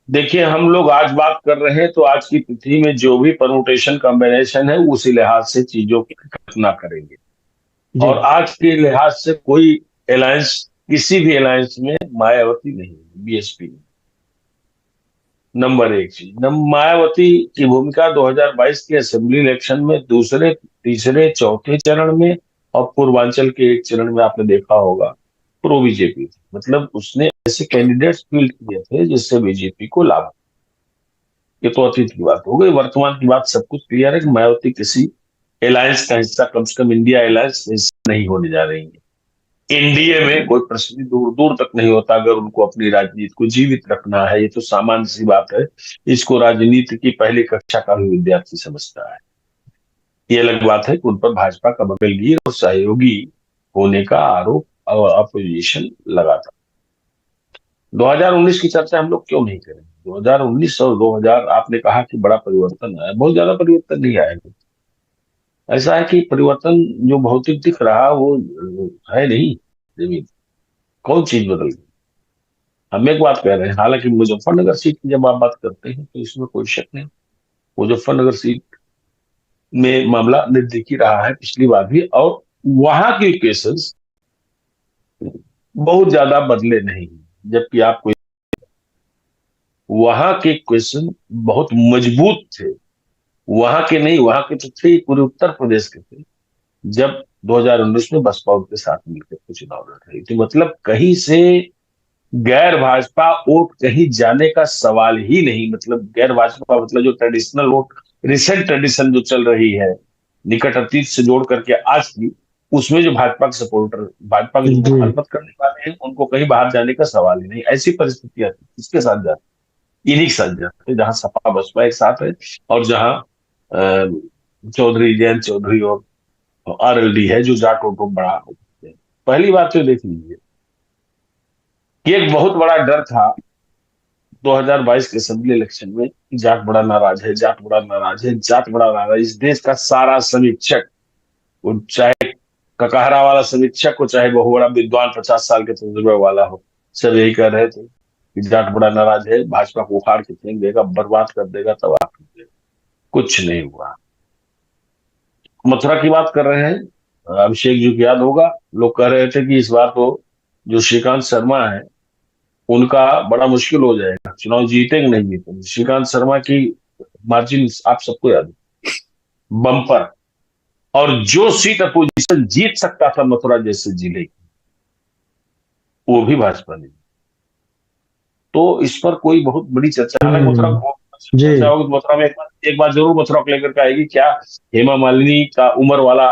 देखिए, हम लोग आज बात कर रहे हैं तो आज की तिथि में जो भी परमुटेशन कॉम्बिनेशन है उसी लिहाज से चीजों की कल्पना करेंगे। और आज के लिहाज से कोई अलायंस, किसी भी अलायंस में मायावती नहीं, बीएसपी नहीं। नंबर 1 चीज, मायावती की भूमिका 2022 के असेंबली इलेक्शन में दूसरे, तीसरे, चौथे चरण में और पूर्वांचल के एक चरण में आपने देखा होगा प्रो बीजेपी थी। मतलब उसने ऐसे कैंडिडेट्स फील्ड किए थे जिससे बीजेपी को लाभ। ये तो अतीत की बात हो गई। वर्तमान की बात सब कुछ क्लियर है कि मायावती किसी अलायंस का हिस्सा, कम से कम इंडिया अलायंस का हिस्सा नहीं होने जा रही है। एनडीए में कोई प्रश्न दूर दूर तक नहीं होता अगर उनको अपनी राजनीति को जीवित रखना है। ये तो सामान्य सी बात है, इसको राजनीति की पहली कक्षा का भी विद्यार्थी समझता है। ये अलग बात है कि उन पर भाजपा का बगलगीर और सहयोगी होने का आरोप और अपोजिशन लगा था। 2019 की चर्चा हम लोग क्यों नहीं करें? 2019 और 2000, आपने कहा कि बड़ा परिवर्तन आया, बहुत ज्यादा परिवर्तन नहीं आया। ऐसा है कि परिवर्तन जो भौतिक दिख रहा वो है नहीं। जमीन कौन चीज बदल गई? हम एक बात कह रहे हैं, हालांकि मुजफ्फरनगर सीट की जब आप बात करते हैं तो इसमें कोई शक नहीं, मुजफ्फरनगर सीट में मामला नजदीकी रहा है पिछली बार भी, और वहां के केसेस बहुत ज्यादा बदले नहीं, जबकि आपको वहां के क्वेश्चन बहुत मजबूत थे। वहां के नहीं, वहां के तो थे, पूरे उत्तर प्रदेश के थे जब 2019 में बसपा उनके साथ मिलकर चुनाव लड़ रही थी। मतलब कहीं से गैर भाजपा वोट कहीं जाने का सवाल ही नहीं। मतलब गैर भाजपा मतलब जो ट्रेडिशनल वोट रिसेंट ट्रेडिशन जो चल रही है निकट अतीत से जोड़ करके आज की, उसमें जो भाजपा के सपोर्टर, भाजपा के जो जी। मुखालफत करने वाले हैं, उनको कहीं बाहर जाने का सवाल ही नहीं। ऐसी परिस्थिति आती है, किसके साथ जाते, इन्हीं के साथ जाते हैं जहां सपा बसपा एक साथ है, और जहां चौधरी, जयंत चौधरी और आरएलडी है जो जाट वोटों को बढ़ा होते हैं। पहली बात तो देख लीजिए कि एक बहुत बड़ा डर था 2022 के असेंबली इलेक्शन में कि जाट बड़ा नाराज है, जाट बड़ा नाराज है, जाट बड़ा नाराज। इस देश का सारा समीक्षक, वो चाहे ककहरा वाला समीक्षक हो, चाहे बहु बड़ा विद्वान 50 साल के तजुर्बे वाला हो, सब यही कह रहे थे कि जाट बड़ा नाराज है, भाजपा को उखाड़ के फेंक देगा, बर्बाद कर देगा, तबाह कर देगा। कुछ नहीं हुआ। मथुरा की बात कर रहे हैं, अभिषेक जी को याद होगा, लोग कह रहे थे कि इस बार तो जो श्रीकांत शर्मा है उनका बड़ा मुश्किल हो जाएगा, चुनाव जीतेंगे नहीं जीतेंगे। श्रीकांत शर्मा की मार्जिन आप सबको याद है, बम्पर। और जो सीट अपोजिशन जीत सकता था मथुरा जैसे जिले की, वो भी भाजपा ने। तो इस पर कोई बहुत बड़ी चर्चा, हालांकि मथुरा चर्चा होगी, मथुरा में एक बार जरूर मथुरा को लेकर के आएगी। क्या हेमा मालिनी का उम्र वाला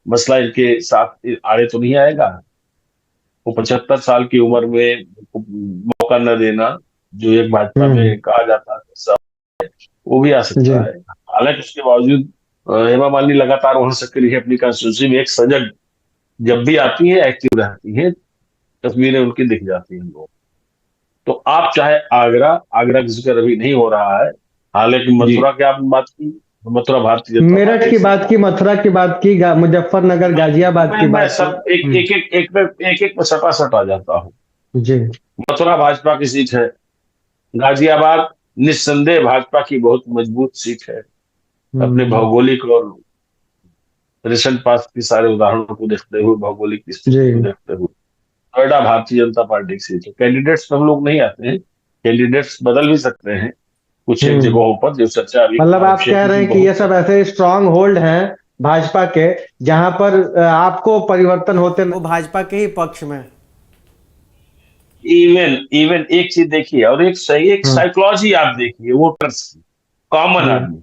मसला इनके साथ आड़े तो नहीं आएगा? वो 75 साल की उम्र में मौका न देना, जो एक भाजपा में कहा जाता है, वो भी आ सकता है। हालांकि उसके बावजूद हेमा मालिनी लगातार वहां सक्रिय है अपनी कॉन्स्टिट्यूंसी में, एक सजग जब भी आती है एक्टिव रहती है, तस्वीरें उनकी दिख जाती हैं लोगों। तो आप चाहे आगरा का जिक्र अभी नहीं हो रहा है, हालांकि मथुरा की आपने बात की, मथुरा भारतीय जनता मेरठ की बात की, मथुरा की बात की, मुजफ्फरनगर, गाजियाबाद की बात, सब एक पर सटासट आ जाता हूँ जी। मथुरा भाजपा की सीट है, गाजियाबाद निस्संदेह भाजपा की बहुत मजबूत सीट है। अपने भौगोलिक और रिसेंट पास्ट के सारे उदाहरणों को देखते हुए, भौगोलिक स्थिति को देखते हुए, नोएडा भारतीय जनता पार्टी की सीट है। कैंडिडेट्स हम लोग नहीं आते हैं, कैंडिडेट्स बदल भी सकते हैं कुछ एक जगहों पर, जो चर्चा अभी, मतलब आप कह रहे हैं कि ये सब ऐसे स्ट्रांग होल्ड हैं भाजपा के जहां पर आपको परिवर्तन होते, वो भाजपा के ही पक्ष में। इवन एक चीज देखिए, और एक साइकोलॉजी आप देखिए वोटर्स की, कॉमन आदमी।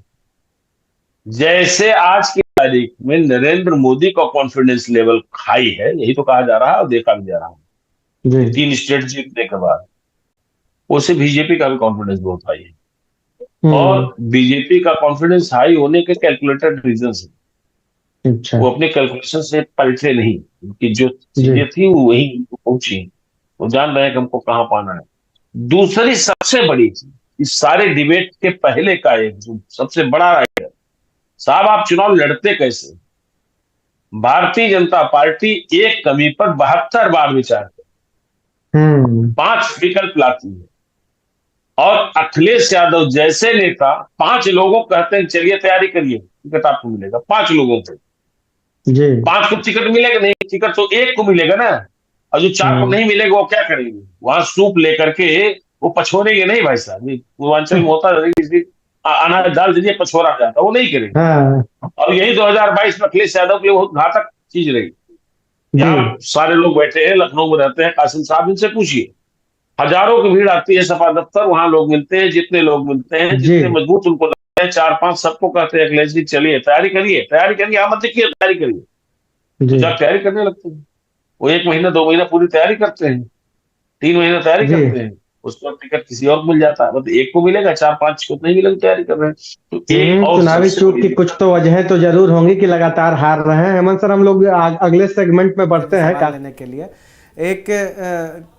जैसे आज की तारीख में नरेंद्र मोदी का कॉन्फिडेंस लेवल हाई है, यही तो कहा जा रहा है और देखा भी जा रहा है 3 स्टेट जीतने के बाद, उसे बीजेपी का भी कॉन्फिडेंस बहुत हाई है। और बीजेपी का कॉन्फिडेंस हाई होने के कैलकुलेटेड रीजन है। अच्छा। वो अपने कैलकुलेशन से पलटे नहीं, उनकी जो चीजें थी वो वही पहुंची, वो जान रहे हैं कि हमको कहां पाना है। दूसरी सबसे बड़ी चीज, इस सारे डिबेट के पहले का एक जो सबसे बड़ा है, साहब आप चुनाव लड़ते कैसे? भारतीय जनता पार्टी एक कमी पर 72 बार विचार करती, 5 विकल्प लाती है, और अखिलेश यादव जैसे नेता 5 लोगों को कहते हैं चलिए तैयारी करिए, टिकट आपको मिलेगा। 5 लोगों को, 5 को टिकट मिलेगा नहीं, टिकट तो 1 को मिलेगा ना, और जो 4 को नहीं मिलेगा वो क्या करेंगे? वहां सूप लेकर के वो पछोरेंगे नहीं भाई साहब। पूर्वांचल में होता है, अनाज डाल दीजिए पछोरा जाता, वो नहीं करेंगे। और यही 2022 में अखिलेश यादव के लिए बहुत घातक चीज रही। यहाँ सारे लोग बैठे हैं, लखनऊ में रहते हैं, कासिम साहब, इनसे पूछिए, हजारों की भीड़ आती है सपा दफ्तर, वहां लोग मिलते हैं, जितने लोग मिलते हैं, जितने मजबूत उनको लगते हैं, 4-5 सबको कहते हैं अखिलेश जी चलिए तैयारी करिए, तैयारी करिए, आप मत देखिए, तैयारी करिए। जब तैयारी करने लगते हैं, वो 1 महीना 2 महीना पूरी तैयारी करते हैं, 3 महीना तैयारी करते हैं, उसको टिकट किसी और को मिल जाता है। मतलब 1 को मिलेगा, 4-5 को नहीं मिलेगा, तैयारी कर रहे हैं। तो एक और चुनावी चूक की कुछ तो वजह तो जरूर होंगी कि लगातार हार रहे हैं। हेमंत सर, हम लोग अगले सेगमेंट में बढ़ते हैं लेने के लिए। एक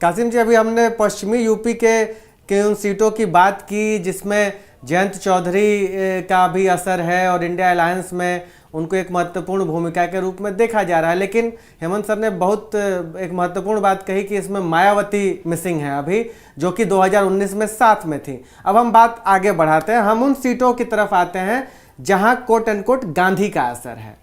कासिम जी, अभी हमने पश्चिमी यूपी के उन सीटों की बात की जिसमें जयंत चौधरी का भी असर है और इंडिया अलायंस में उनको एक महत्वपूर्ण भूमिका के रूप में देखा जा रहा है। लेकिन हेमंत सर ने बहुत एक महत्वपूर्ण बात कही कि इसमें मायावती मिसिंग है अभी, जो कि 2019 में साथ में थी। अब हम बात आगे बढ़ाते हैं, हम उन सीटों की तरफ आते हैं जहां कोट एंड कोट गांधी का असर है।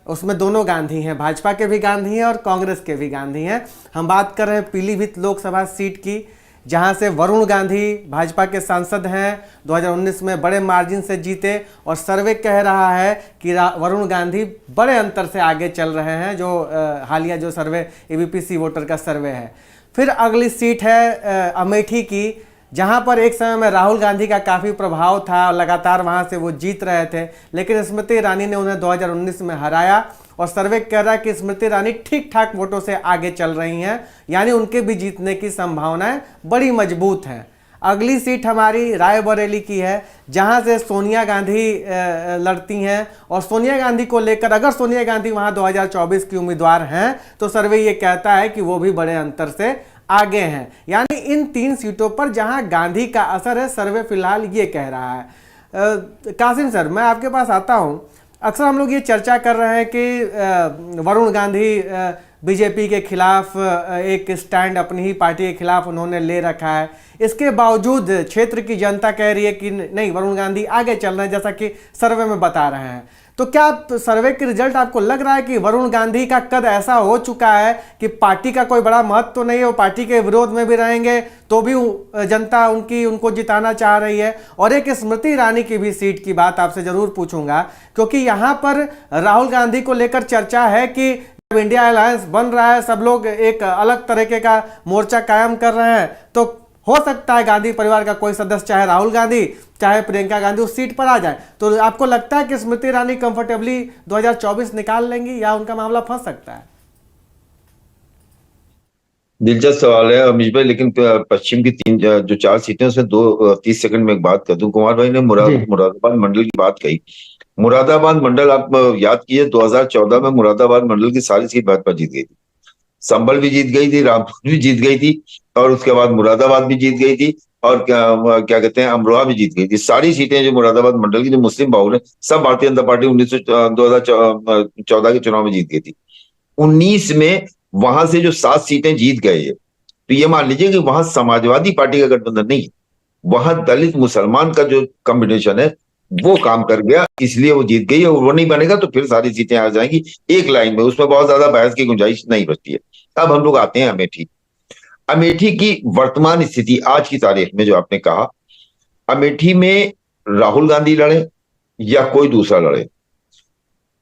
उसमें दोनों गांधी हैं, भाजपा के भी गांधी हैं और कांग्रेस के भी गांधी हैं। हम बात कर रहे हैं पीलीभीत लोकसभा सीट की, जहां से वरुण गांधी भाजपा के सांसद हैं, 2019 में बड़े मार्जिन से जीते, और सर्वे कह रहा है कि वरुण गांधी बड़े अंतर से आगे चल रहे हैं, जो हालिया जो सर्वे एबीपी वोटर का सर्वे है। फिर अगली सीट है अमेठी की, जहां पर एक समय में राहुल गांधी का काफ़ी प्रभाव था और लगातार वहां से वो जीत रहे थे, लेकिन स्मृति ईरानी ने उन्हें 2019 में हराया और सर्वे कह रहा है कि स्मृति ईरानी ठीक ठाक वोटों से आगे चल रही हैं, यानी उनके भी जीतने की संभावनाएं बड़ी मजबूत हैं। अगली सीट हमारी रायबरेली की है, जहां से सोनिया गांधी लड़ती हैं और सोनिया गांधी को लेकर अगर सोनिया गांधी वहां 2024 की उम्मीदवार हैं तो सर्वे ये कहता है कि वो भी बड़े अंतर से आगे हैं। यानी इन 3 सीटों पर जहां गांधी का असर है, सर्वे फिलहाल ये कह रहा है। कासिम सर, मैं आपके पास आता हूं। अक्सर हम लोग ये चर्चा कर रहे हैं कि वरुण गांधी बीजेपी के खिलाफ एक स्टैंड अपनी ही पार्टी के खिलाफ उन्होंने ले रखा है। इसके बावजूद क्षेत्र की जनता कह रही है कि नहीं, वरुण गांधी आगे चल रहे हैं, जैसा कि सर्वे में बता रहे हैं। तो क्या सर्वे के रिजल्ट आपको लग रहा है कि वरुण गांधी का कद ऐसा हो चुका है कि पार्टी का कोई बड़ा महत्व तो नहीं है, वो पार्टी के विरोध में भी रहेंगे तो भी जनता उनको जिताना चाह रही है? और एक स्मृति ईरानी की भी सीट की बात आपसे जरूर पूछूंगा, क्योंकि यहां पर राहुल गांधी को लेकर चर्चा है कि जब इंडिया अलायंस बन रहा है, सब लोग एक अलग तरीके का मोर्चा कायम कर रहे हैं, तो हो सकता है गांधी परिवार का कोई सदस्य, चाहे राहुल गांधी चाहे प्रियंका गांधी, उस सीट पर आ जाए। तो आपको लगता है कि स्मृति ईरानी कंफर्टेबली 2024 निकाल लेंगी या उनका मामला फंस सकता है? दिलचस्प सवाल है अमीश भाई, लेकिन पश्चिम की 4 सीटें उसमें 30 सेकंड में एक बात कर दूं। कुमार भाई ने मुरादाबाद मंडल की बात कही। मुरादाबाद मंडल आप याद कीजिए, 2014 में मुरादाबाद मंडल की सारी सीट भाजपा जीत गई थी। संभल भी जीत गई थी, रामपुर भी जीत गई थी, और उसके बाद मुरादाबाद भी जीत गई थी, और क्या कहते हैं, अमरोहा भी जीत गई थी। सारी सीटें जो मुरादाबाद मंडल की जो मुस्लिम बाहुल है, सब भारतीय जनता पार्टी 2014 के चुनाव में जीत गई थी। 19 में वहां से जो 7 सीटें जीत गए हैं, तो ये मान लीजिए कि वहां समाजवादी पार्टी का गठबंधन नहीं है, वहां दलित मुसलमान का जो कॉम्बिनेशन है वो काम कर गया, इसलिए वो जीत गई। और वो नहीं बनेगा तो फिर सारी सीटें आ जाएंगी एक लाइन में, उसमें बहुत ज्यादा बहस की गुंजाइश नहीं बचती है। अब हम लोग आते हैं अमेठी। अमेठी की वर्तमान स्थिति आज की तारीख में, जो आपने कहा, अमेठी में राहुल गांधी लड़े या कोई दूसरा लड़े,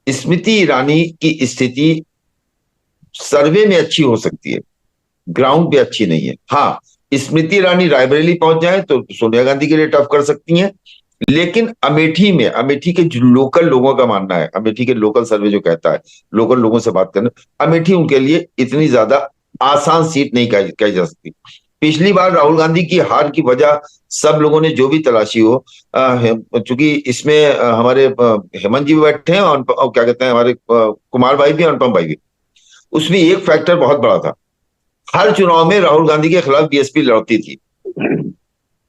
स्मृति ईरानी की स्थिति सर्वे में अच्छी हो सकती है, ग्राउंड पे अच्छी नहीं है। हाँ, स्मृति ईरानी रायबरेली पहुंच जाए तो सोनिया गांधी के लिए टफ कर सकती हैं, लेकिन अमेठी में, अमेठी के जो लोकल लोगों का मानना है, अमेठी के लोकल सर्वे जो कहता है, लोकल लोगों से बात करना, अमेठी उनके लिए इतनी ज्यादा आसान सीट नहीं कही जा सकती। पिछली बार राहुल गांधी की हार की वजह सब लोगों ने जो भी तलाशी हो, चूंकि इसमें हमारे हेमंत जी भी बैठे हैं और क्या कहते हैं, हमारे कुमार भाई भी, अनुपम भाई भी, उसमें एक फैक्टर बहुत बड़ा था। हर चुनाव में राहुल गांधी के खिलाफ बीएसपी लड़ती थी।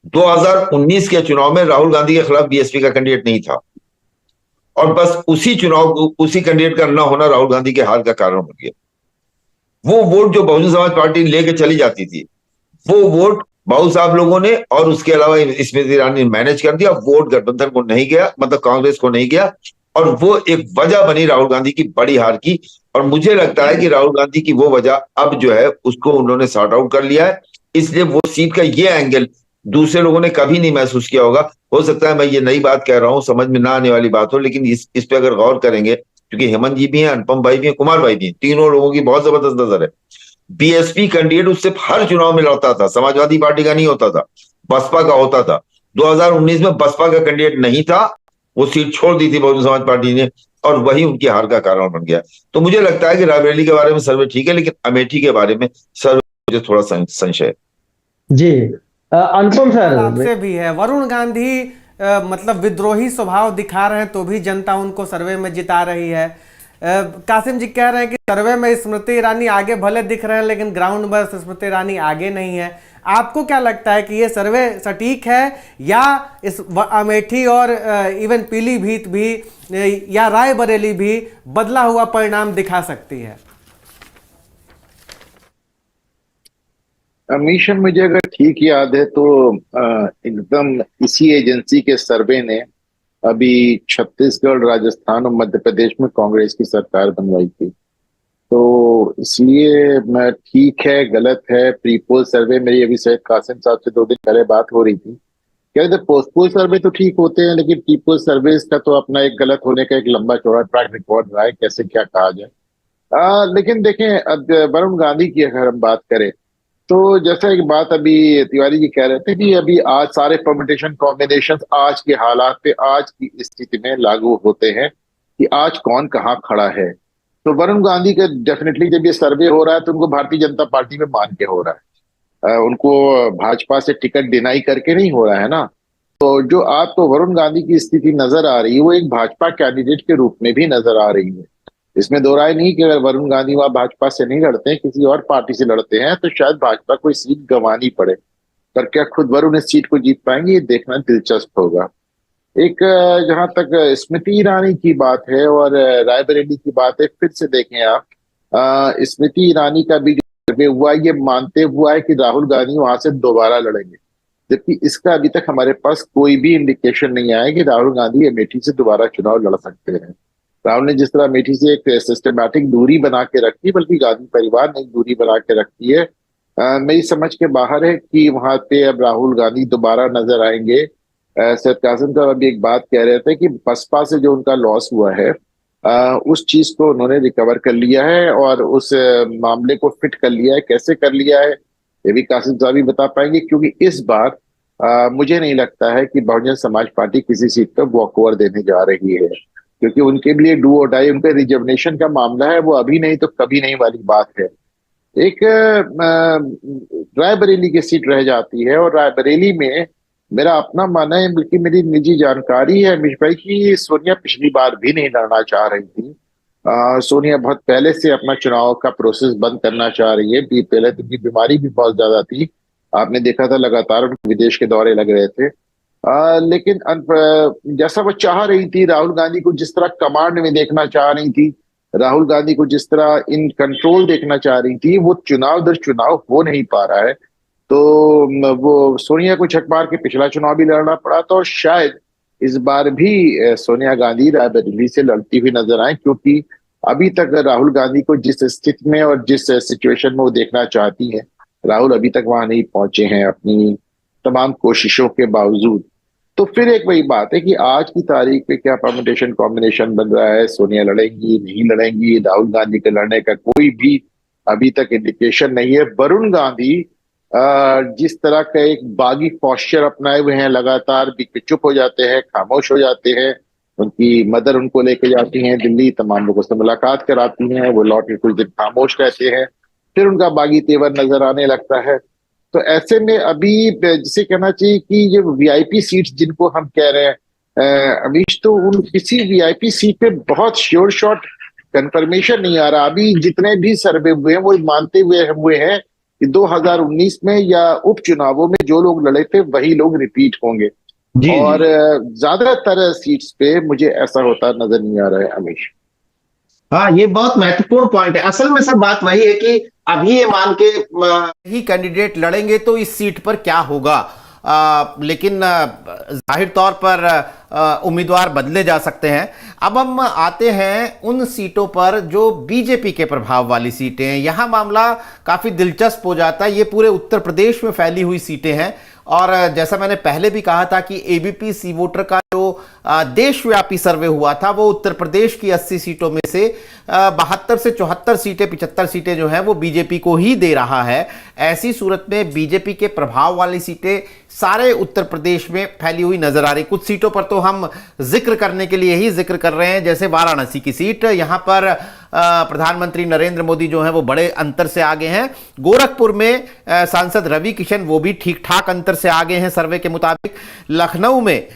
2019 के चुनाव में राहुल गांधी के खिलाफ बीएसपी का कैंडिडेट नहीं था, और बस उसी कैंडिडेट का न होना राहुल गांधी के हार का कारण बन गया। वो वोट जो बहुजन समाज पार्टी लेके चली जाती थी, वो वोट बाबू साहब लोगों ने और उसके अलावा स्मृति ईरानी ने मैनेज कर दिया। वोट गठबंधन को नहीं गया, मतलब कांग्रेस को नहीं गया, और वो एक वजह बनी राहुल गांधी की बड़ी हार की। और मुझे लगता है कि राहुल गांधी की वो वजह अब जो है उसको उन्होंने सॉर्ट आउट कर लिया है, इसलिए वो सीट का ये एंगल दूसरे लोगों ने कभी नहीं महसूस किया होगा। हो सकता है मैं ये नई बात कह रहा हूं, समझ में ना आने वाली बात हो, लेकिन इस पे अगर गौर करेंगे, क्योंकि हेमंत जी भी हैं, अनुपम भाई भी हैं, कुमार भाई भी हैं, तीनों लोगों की बहुत जबरदस्त नजर है। बीएसपी कैंडिडेट उससे हर चुनाव में लड़ता था, समाजवादी पार्टी का नहीं होता था, बसपा का होता था। 2019 में बसपा का कैंडिडेट नहीं था, वो सीट छोड़ दी थी बहुजन समाज पार्टी ने, और वही उनकी हार का कारण बन गया। तो मुझे लगता है कि रायबरेली के बारे में सर्वे ठीक है, लेकिन अमेठी के बारे में सर्वे मुझे थोड़ा संशय। जी अनुपम सर, आपसे भी है, वरुण गांधी मतलब विद्रोही स्वभाव दिखा रहे हैं तो भी जनता उनको सर्वे में जिता रही है। कासिम जी कह रहे हैं कि सर्वे में स्मृति ईरानी आगे भले दिख रहे हैं, लेकिन ग्राउंड पर स्मृति ईरानी आगे नहीं है। आपको क्या लगता है कि ये सर्वे सटीक है, या इस अमेठी और इवन पीलीभीत भी या रायबरेली भी बदला हुआ परिणाम दिखा सकती है? अमीश, मुझे अगर ठीक याद है तो एकदम इसी एजेंसी के सर्वे ने अभी छत्तीसगढ़, राजस्थान और मध्य प्रदेश में कांग्रेस की सरकार बनवाई थी। तो इसलिए मैं ठीक है गलत है, प्रीपोल सर्वे मेरी अभी शायद कासिम साहब से 2 दिन पहले बात हो रही थी, कह रहे थे पोस्टपोल सर्वे तो ठीक होते हैं, लेकिन प्रीपोल सर्वे का तो अपना एक गलत होने का एक लंबा चौड़ा ट्रैक रिकॉर्ड रहा है, कैसे क्या कहा जाए। लेकिन देखें, अब वरुण गांधी की अगर हम बात करें तो जैसा एक बात अभी तिवारी जी कह रहे थे कि अभी आज सारे परम्यूटेशन कॉम्बिनेशन आज के हालात पे, आज की स्थिति में लागू होते हैं कि आज कौन कहाँ खड़ा है। तो वरुण गांधी का डेफिनेटली जब ये सर्वे हो रहा है तो उनको भारतीय जनता पार्टी में मान के हो रहा है, उनको भाजपा से टिकट डिनाई करके नहीं हो रहा है ना। तो जो आपको वरुण गांधी की स्थिति नजर आ रही है वो एक भाजपा कैंडिडेट के रूप में भी नजर आ रही है। इसमें दो राय नहीं कि अगर वरुण गांधी वहां भाजपा से नहीं लड़ते हैं, किसी और पार्टी से लड़ते हैं, तो शायद भाजपा को सीट गंवानी पड़े। पर क्या खुद वरुण इस सीट को जीत पाएंगे, ये देखना दिलचस्प होगा। एक जहां तक स्मृति ईरानी की बात है और रायबरेली की बात है, फिर से देखें आप, स्मृति ईरानी का भी जो सर्वे हुआ ये मानते हुआ है कि राहुल गांधी वहां से दोबारा लड़ेंगे, जबकि इसका अभी तक हमारे पास कोई भी इंडिकेशन नहीं आया कि राहुल गांधी अमेठी से दोबारा चुनाव लड़ सकते हैं। राहुल ने जिस तरह अमेठी से एक सिस्टमैटिक दूरी बना के रखी, बल्कि गांधी परिवार ने एक दूरी बना के रखी है, मेरी समझ के बाहर है कि वहां पे अब राहुल गांधी दोबारा नजर आएंगे। सैयद कासिम साहब अभी एक बात कह रहे थे कि बसपा से जो उनका लॉस हुआ है उस चीज को उन्होंने रिकवर कर लिया है और उस मामले को फिट कर लिया है। कैसे कर लिया है ये भी कासिम साहब ही बता पाएंगे, क्योंकि इस बार मुझे नहीं लगता है कि बहुजन समाज पार्टी किसी सीट पर वॉक ओवर देने जा रही है, क्योंकि उनके लिए डू और डाई, उनके रिजर्वेशन का मामला है, वो अभी नहीं तो कभी नहीं वाली बात है। एक रायबरेली की सीट रह जाती है और रायबरेली में मेरा अपना मानना है, बल्कि मेरी निजी जानकारी है अमीश भाई, की सोनिया पिछली बार भी नहीं लड़ना चाह रही थी। सोनिया बहुत पहले से अपना चुनाव का प्रोसेस बंद करना चाह रही है। पहले तो उनकी बीमारी भी बहुत ज्यादा थी, आपने देखा था लगातार उनके विदेश के दौरे लग रहे थे। लेकिन जैसा वो चाह रही थी, राहुल गांधी को जिस तरह कमांड में देखना चाह रही थी, राहुल गांधी को जिस तरह इन कंट्रोल देखना चाह रही थी, वो चुनाव दर चुनाव हो नहीं पा रहा है। तो वो सोनिया को छक मार के पिछला चुनाव भी लड़ना पड़ा था और शायद इस बार भी सोनिया गांधी रायबरेली से लड़ती हुई नजर आए, क्योंकि अभी तक राहुल गांधी को जिस स्थिति में और जिस सिचुएशन में वो देखना चाहती है, राहुल अभी तक वहां नहीं पहुंचे हैं अपनी तमाम कोशिशों के बावजूद। तो फिर एक वही बात है कि आज की तारीख पे क्या परम्यूटेशन कॉम्बिनेशन बन रहा है, सोनिया लड़ेंगी नहीं लड़ेंगी, राहुल गांधी के लड़ने का कोई भी अभी तक इंडिकेशन नहीं है। वरुण गांधी जिस तरह का एक बागी पॉस्चर अपनाए हुए हैं, लगातार बीच में चुप हो जाते हैं, खामोश हो जाते हैं, उनकी मदर उनको लेके जाती हैं दिल्ली, तमाम लोगों से मुलाकात कराती हैं, वो लौट के कुछ दिन खामोश रहते हैं, फिर उनका बागी तेवर नजर आने लगता है। तो ऐसे में अभी जिसे कहना चाहिए कि ये वीआईपी सीट्स जिनको हम कह रहे हैं अमीश, तो उन किसी वीआईपी सीट पे बहुत श्योर शॉट कंफर्मेशन नहीं आ रहा। अभी जितने भी सर्वे हुए हैं वो मानते हुए हैं कि 2019 में या उपचुनावों में जो लोग लड़े थे वही लोग रिपीट होंगे। और ज्यादातर सीट्स पे मुझे ऐसा होता नजर नहीं आ रहा है अमीश। हाँ, ये बहुत महत्वपूर्ण पॉइंट है। असल में सब बात वही है कि अभी ये मान के ही कैंडिडेट लड़ेंगे तो इस सीट पर क्या होगा, लेकिन जाहिर तौर पर उम्मीदवार बदले जा सकते हैं। अब हम आते हैं उन सीटों पर जो बीजेपी के प्रभाव वाली सीटें हैं। यहाँ मामला काफ़ी दिलचस्प हो जाता है। ये पूरे उत्तर प्रदेश में फैली हुई सीटें हैं और जैसा मैंने पहले भी कहा था कि एबीपी सी वोटर का जो देशव्यापी सर्वे हुआ था वो उत्तर प्रदेश की 80 सीटों में से 72 से 74 सीटें, 75 सीटें जो हैं वो बीजेपी को ही दे रहा है। ऐसी सूरत में बीजेपी के प्रभाव वाली सीटें सारे उत्तर प्रदेश में फैली हुई नजर आ रही। कुछ सीटों पर तो हम जिक्र करने के लिए ही जिक्र कर रहे हैं, जैसे वाराणसी की सीट, यहाँ पर प्रधानमंत्री नरेंद्र मोदी जो हैं वो बड़े अंतर से आगे हैं। गोरखपुर में सांसद रवि किशन वो भी ठीक ठाक अंतर से आगे हैं सर्वे के मुताबिक। लखनऊ में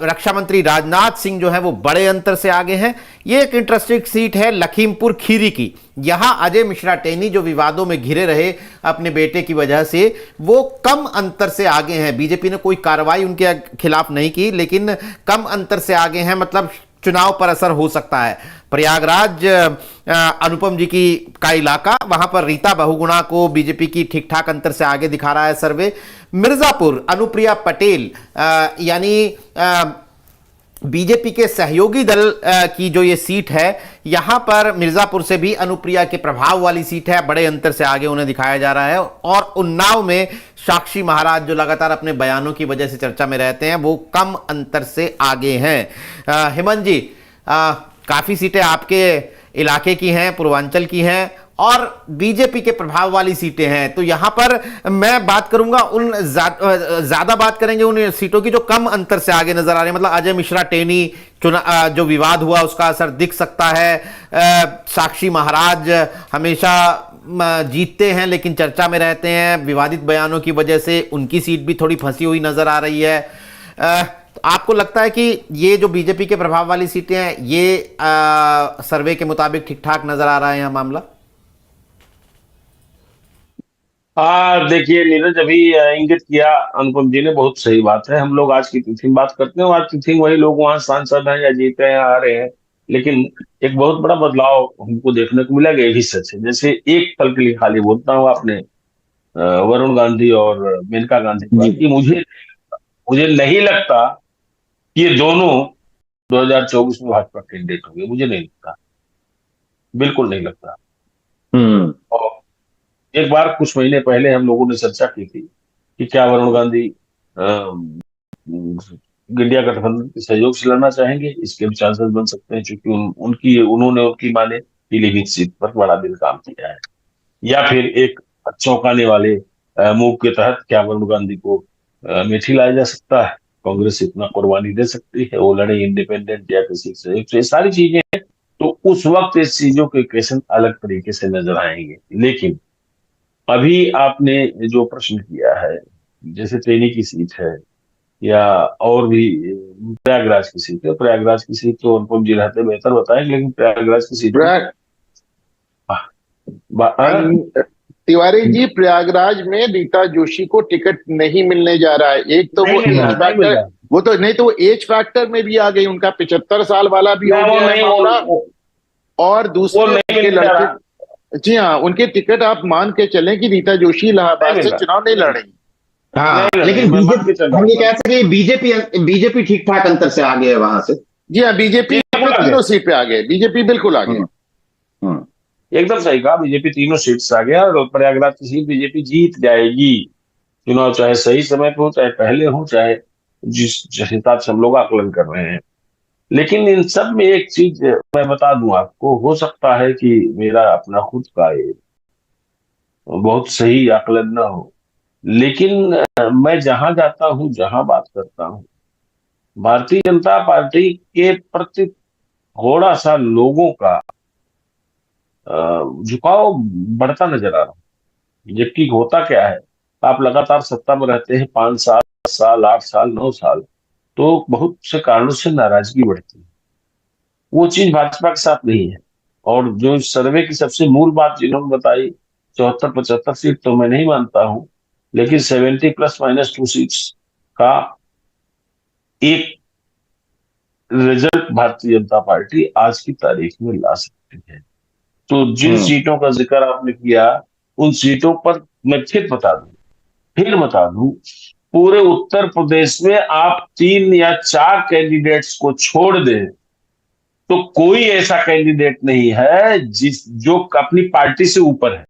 रक्षा मंत्री राजनाथ सिंह जो हैं वो बड़े अंतर से आगे हैं। ये एक इंटरेस्टिंग सीट है लखीमपुर खीरी की। यहां अजय मिश्रा टेनी जो विवादों में घिरे रहे अपने बेटे की वजह से, वो कम अंतर से आगे हैं। बीजेपी ने कोई कार्रवाई उनके खिलाफ नहीं की, लेकिन कम अंतर से आगे हैं, मतलब चुनाव पर असर हो सकता है। प्रयागराज अनुपम जी का इलाका, वहां पर रीता बहुगुणा को बीजेपी की ठीक ठाक अंतर से आगे दिखा रहा है सर्वे। मिर्जापुर अनुप्रिया पटेल यानी बीजेपी के सहयोगी दल की जो ये सीट है, यहां पर मिर्जापुर से भी अनुप्रिया के प्रभाव वाली सीट है, बड़े अंतर से आगे उन्हें दिखाया जा रहा है। और उन्नाव में साक्षी महाराज जो लगातार अपने बयानों की वजह से चर्चा में रहते हैं, वो कम अंतर से आगे हैं। हेमंत जी, काफ़ी सीटें आपके इलाके की हैं, पूर्वांचल की हैं, और बीजेपी के प्रभाव वाली सीटें हैं। तो यहां पर मैं बात करूंगा उन ज्यादा बात करेंगे उन सीटों की जो कम अंतर से आगे नजर आ रहे हैं। मतलब अजय मिश्रा टेनी जो विवाद हुआ उसका असर दिख सकता है। साक्षी महाराज हमेशा जीतते हैं लेकिन चर्चा में रहते हैं, विवादित बयानों की वजह से उनकी सीट भी थोड़ी फंसी हुई नजर आ रही है। आपको लगता है कि ये जो बीजेपी के प्रभाव वाली सीटें हैं ये सर्वे के मुताबिक ठीक ठाक नजर आ रहा है यह मामला? देखिए नीरज, अभी इंगित किया अनुपम जी ने, बहुत सही बात है। हम लोग आज की तिथि में बात करते हैं, आज तिथि वही लोग वहां सांसद हैं या जीते हैं, आ रहे हैं, लेकिन एक बहुत बड़ा बदलाव हमको देखने को मिला। ये भी सच है। जैसे एक पल के लिए खाली बोलता हूँ, आपने वरुण गांधी और मेनका गांधी की बात की। मुझे नहीं लगता कि ये दोनों 2024 में भाजपा कैंडिडेट होंगे, मुझे नहीं लगता, बिल्कुल नहीं लगता। और एक बार कुछ महीने पहले हम लोगों ने चर्चा की थी कि क्या वरुण गांधी इंडिया गठबंधन के सहयोग से लड़ना चाहेंगे, इसके भी चांसेस बन सकते हैं, क्योंकि उन्होंने उनकी माने पीलीभीत सीट पर बड़ा दिन काम किया है। या फिर एक चौंकाने वाले मूव के तहत क्या वरुण गांधी को अमेठी लाया जा सकता है, कांग्रेस इतना कुर्बानी दे सकती है, वो लड़े इंडिपेंडेंट या किसी से, तो ये सारी चीजें हैं। तो उस वक्त इस चीजों के क्वेश्चन अलग तरीके से नजर आएंगे। लेकिन अभी आपने जो प्रश्न किया है, जैसे टेनी की सीट है या और भी प्रयागराज की सीट है, प्रयागराज की सीट तो अनुपम जी रहते बेहतर बताएंगे, लेकिन प्रयागराज की सीट तिवारी जी, प्रयागराज में रीता जोशी को टिकट नहीं मिलने जा रहा है। एक तो वो एज फैक्टर, वो तो नहीं तो वो एज फैक्टर में भी आ गई, उनका 75 साल वाला भी हो गया है मामला। और दूसरे लड़के, जी हाँ, उनके टिकट आप मान के चलें कि रीता जोशी इलाहाबाद से चुनाव नहीं लड़ रही। हाँ, लेकिन हम ये कह सकते बीजेपी ठीक ठाक अंतर से आगे है वहां से। जी हाँ, बीजेपी तीनों सीट पे आ गए, बीजेपी बिल्कुल आ गए। एकदम सही कहा, बीजेपी तीनों सीट से आ गया और प्रयागराज की सीट बीजेपी जीत जाएगी। चुनाव चाहे सही समय पे हो, चाहे पहले हो, चाहे जिस हिसाब से हम लोग आकलन कर रहे हैं। लेकिन इन सब में एक चीज मैं बता दूं आपको, हो सकता है कि मेरा अपना खुद का बहुत सही आकलन ना हो, लेकिन मैं जहां जाता हूं, जहां बात करता हूं, भारतीय जनता पार्टी के प्रति थोड़ा सा लोगों का झुकाव बढ़ता नजर आ रहा है। जबकि होता क्या है, आप लगातार सत्ता में रहते हैं 5 साल, 10 साल, 8 साल, 9 साल, तो बहुत से कारणों से नाराजगी बढ़ती है। वो चीज भाजपा के साथ नहीं है। और जो सर्वे की सबसे मूल बात जिन्होंने बताई, 74-75 सीट तो मैं नहीं मानता हूं, लेकिन 70 ± 2 सीट्स का एक रिजल्ट भारतीय जनता पार्टी आज की तारीख में ला सकती है। तो जिन सीटों का जिक्र आपने किया, उन सीटों पर मैं फिर बता दूं, पूरे उत्तर प्रदेश में आप 3 या 4 कैंडिडेट्स को छोड़ दें तो कोई ऐसा कैंडिडेट नहीं है जो अपनी पार्टी से ऊपर है।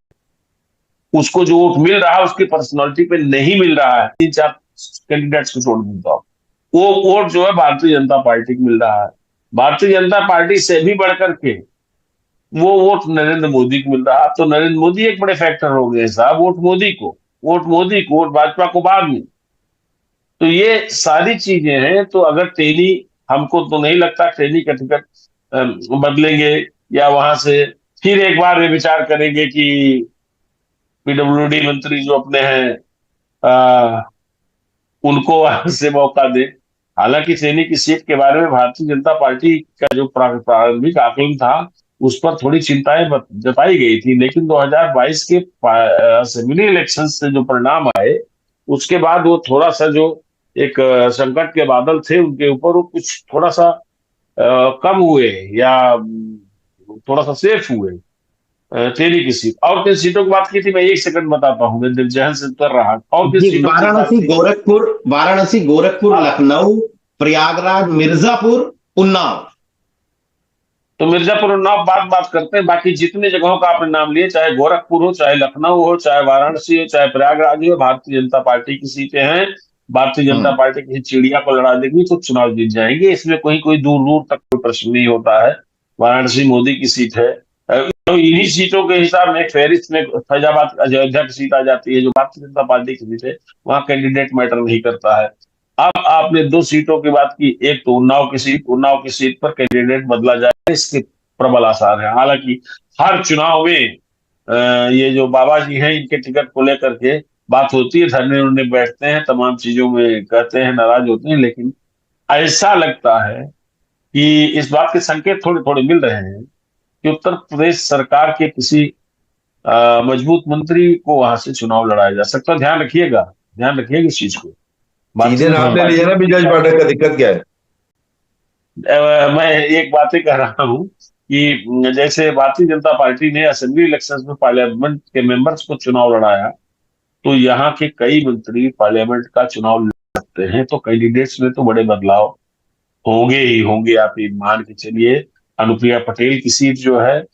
उसको जो वोट मिल रहा है उसकी पर्सनालिटी पे नहीं मिल रहा है। 3-4 कैंडिडेट्स को छोड़ दें तो वो वोट जो है भारतीय जनता पार्टी को मिल रहा है। भारतीय जनता पार्टी से भी बढ़कर के वो वोट नरेंद्र मोदी को मिल रहा है। अब तो नरेंद्र मोदी एक बड़े फैक्टर हो गए साहब, वोट मोदी को, वोट भाजपा को बाद में। तो ये सारी चीजें हैं। तो अगर टेनी, हमको तो नहीं लगता टेनी का टिकट बदलेंगे या वहां से फिर एक बार वे विचार करेंगे कि पीडब्ल्यूडी मंत्री जो अपने हैं उनको वहां से मौका दे। हालांकि टेनी की सीट के बारे में भारतीय जनता पार्टी का जो प्रारंभिक आकलन था उस पर थोड़ी चिंताएं जताई गई थी, लेकिन 2022 के असेंबली इलेक्शन से जो परिणाम आए उसके बाद वो थोड़ा सा जो एक संकट के बादल थे उनके ऊपर, वो कुछ थोड़ा सा कम हुए या थोड़ा सा सेफ हुए। टेनी की सीट और किन सीटों की बात की थी मैं 1 सेकंड बताता हूँ, मैं जहन से उतर रहा। और किन सीटों वाराणसी, गोरखपुर, लखनऊ, प्रयागराज, मिर्जापुर, उन्नाव। तो मिर्जापुर, उन्नाव बात करते हैं। बाकी जितने जगहों का आपने नाम लिए, चाहे गोरखपुर हो, चाहे लखनऊ हो, चाहे वाराणसी हो, चाहे प्रयागराज हो, भारतीय जनता पार्टी की सीटें हैं। भारतीय जनता पार्टी किसी चिड़िया को लड़ा देगी तो चुनाव जीत जाएंगे, इसमें कोई दूर तक कोई प्रश्न नहीं होता है। वाराणसी मोदी की सीट है, तो इन्हीं सीटों के हिसाब में फहरिस्त में फैजाबाद अयोध्या की सीट आ जाती है जो भारतीय जनता पार्टी की सीट है, वहां कैंडिडेट मैटर नहीं करता है। अब आपने 2 सीटों की बात की, एक तो उन्नाव की सीट पर कैंडिडेट बदला जाए, इसके प्रबल आसार है। हालांकि हर चुनाव में ये जो बाबा जी हैं इनके टिकट को लेकर के बात होती है, धरने उड़ने बैठते हैं, तमाम चीजों में कहते हैं, नाराज होते हैं, लेकिन ऐसा लगता है कि इस बात के संकेत थोड़े थोड़े मिल रहे हैं कि उत्तर प्रदेश सरकार के किसी मजबूत मंत्री को वहां से चुनाव लड़ाया जा सकता है। ध्यान रखिएगा इस चीज को। भारतीय सीधे जनता नाम ले पार्टी लीजिए ना ब्रिजेश पाठक का, दिक्कत क्या है? मैं एक बातें कह रहा हूं कि जैसे भारतीय जनता पार्टी ने असेंबली इलेक्शंस में पार्लियामेंट के मेंबर्स को चुनाव लड़ाया, तो यहाँ के कई मंत्री पार्लियामेंट का चुनाव लड़ सकते हैं। तो कैंडिडेट्स में तो बड़े बदलाव होंगे ही होंगे। आप ये मान के चलिए, अनुप्रिया पटेल की सीट जो है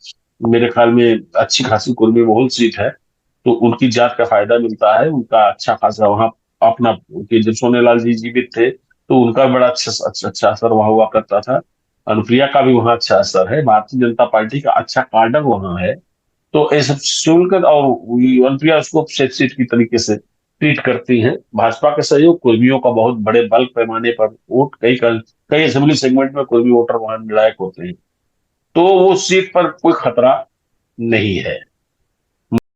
मेरे ख्याल में अच्छी खासी कुर्मी बहुल सीट है, तो उनकी जात का फायदा मिलता है, उनका अच्छा खासा वहां अपना, उनके जब सोनेलाल जी जीवित थे तो उनका बड़ा अच्छा असर वहां हुआ करता था। अनुप्रिया का भी वहां अच्छा असर है, भारतीय जनता पार्टी का अच्छा कार्डर वहां है, तो ये सब शुल्क और अनुप्रिया उसको सेफ सीट की तरीके से ट्रीट करती हैं। भाजपा के सहयोग, कुर्मियों का बहुत बड़े बल्क पैमाने पर वोट, कई असेंबली सेगमेंट में कुर्मी वोटर वहां निर्णायक होते हैं, तो वो सीट पर कोई खतरा नहीं है